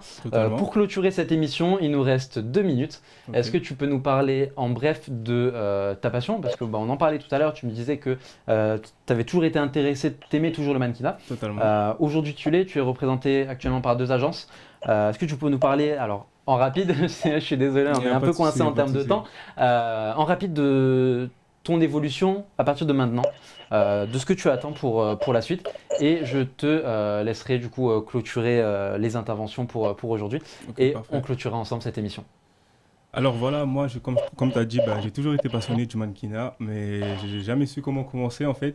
A: Pour clôturer cette émission, il nous reste 2 minutes. Okay. Est-ce que tu peux nous parler en bref de ta passion ? Parce que on en parlait tout à l'heure, tu me disais que tu avais toujours été intéressé, tu aimais toujours le mannequinat.
G: Totalement.
A: Aujourd'hui, tu es représenté actuellement par 2 agences. Est-ce que tu peux nous parler, alors en rapide, je suis désolé, on est un peu coincé en termes de temps, en rapide de ton évolution à partir de maintenant, de ce que tu attends pour la suite, et je te laisserai du coup clôturer les interventions pour aujourd'hui, et parfait. On clôturera ensemble cette émission.
G: Alors voilà, moi, comme tu as dit, j'ai toujours été passionné du mannequinat, mais je n'ai jamais su comment commencer en fait.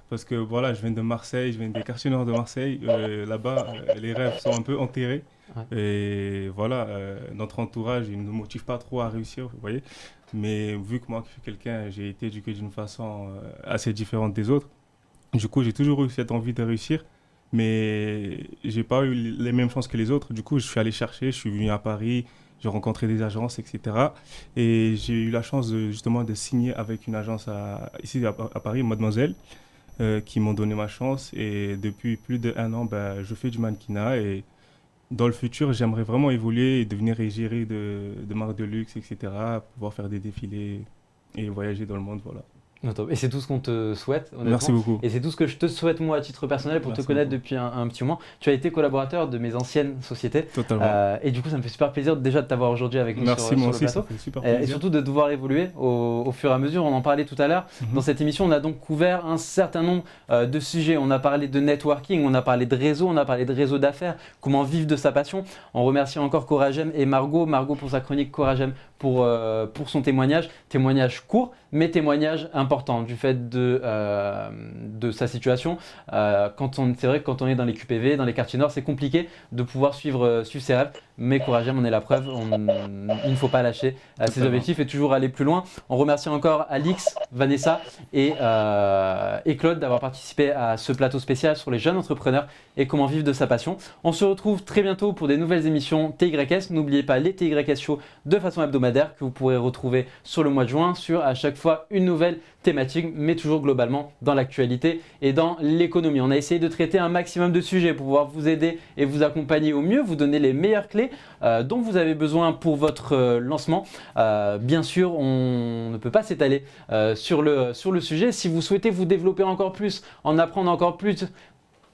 G: Parce que voilà, je viens de Marseille, je viens des quartiers nord de Marseille. Là-bas, les rêves sont un peu enterrés.
A: Ouais.
G: Et voilà, notre entourage, il ne nous motive pas trop à réussir, vous voyez. Mais vu que moi, je suis quelqu'un, j'ai été éduqué d'une façon assez différente des autres, du coup, j'ai toujours eu cette envie de réussir, mais j'ai pas eu les mêmes chances que les autres. Du coup, je suis allé chercher, je suis venu à Paris, j'ai rencontré des agences, etc. Et j'ai eu la chance justement de signer avec une agence ici à Paris, Mademoiselle, qui m'ont donné ma chance. Et depuis plus d'1 an, je fais du mannequinat. Et dans le futur, j'aimerais vraiment évoluer et devenir égérie de marques de luxe, etc. Pouvoir faire des défilés et voyager dans le monde, voilà.
A: Et c'est tout ce qu'on te souhaite, honnêtement.
G: Merci beaucoup.
A: Et c'est tout ce que je te souhaite, moi, à titre personnel, pour
G: Merci
A: te connaître
G: beaucoup.
A: depuis un petit moment. Tu as été collaborateur de mes anciennes sociétés.
G: Totalement.
A: Et du coup, ça me fait super plaisir déjà de t'avoir aujourd'hui avec nous
G: Merci,
A: sur
G: moi
A: le
G: aussi,
A: plateau.
G: ça fait super
A: Et
G: plaisir.
A: surtout de devoir évoluer au fur et à mesure. On en parlait tout à l'heure. Dans cette émission, on a donc couvert un certain nombre de sujets. On a parlé de networking, on a parlé de réseau, on a parlé de réseau d'affaires, comment vivre de sa passion. On remercie encore Coragem et Margot pour sa chronique, Coragem pour son témoignage court, mais témoignage important du fait de sa situation. C'est vrai que quand on est dans les QPV, dans les quartiers nord, c'est compliqué de pouvoir suivre ses rêves. Mais Coragem, on est la preuve, il ne faut pas lâcher ses objectifs et toujours aller plus loin. On remercie encore Alix, Vanessa et Claude d'avoir participé à ce plateau spécial sur les jeunes entrepreneurs et comment vivre de sa passion. On se retrouve très bientôt pour des nouvelles émissions TYS. N'oubliez pas les TYS Show de façon hebdomadaire que vous pourrez retrouver sur le mois de juin sur à chaque fois une nouvelle thématique, mais toujours globalement dans l'actualité et dans l'économie. On a essayé de traiter un maximum de sujets pour pouvoir vous aider et vous accompagner au mieux, vous donner les meilleures clés dont vous avez besoin pour votre lancement. Bien sûr, on ne peut pas s'étaler sur le sujet. Si vous souhaitez vous développer encore plus, en apprendre encore plus,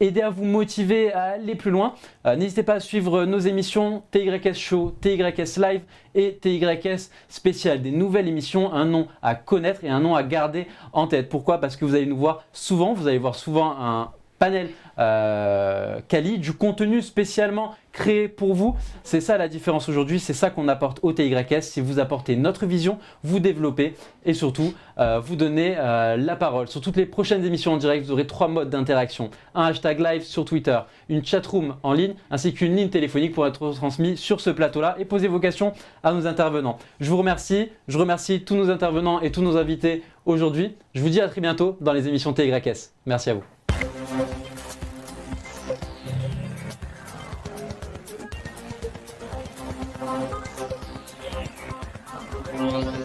A: aider à vous motiver à aller plus loin, n'hésitez pas à suivre nos émissions TYS Show, TYS Live et TYS Spécial. Des nouvelles émissions, un nom à connaître et un nom à garder en tête. Pourquoi ? Parce que vous allez nous voir souvent, vous allez voir souvent un panel quali, du contenu spécialement créé pour vous. C'est ça la différence aujourd'hui, c'est ça qu'on apporte au TYS, c'est vous apporter notre vision, vous développer et surtout vous donner la parole. Sur toutes les prochaines émissions en direct, vous aurez 3 modes d'interaction. Un hashtag live sur Twitter, une chatroom en ligne ainsi qu'une ligne téléphonique pour être transmis sur ce plateau-là et poser vos questions à nos intervenants. Je vous remercie, je remercie tous nos intervenants et tous nos invités aujourd'hui. Je vous dis à très bientôt dans les émissions TYS. Merci à vous.
H: Thank you.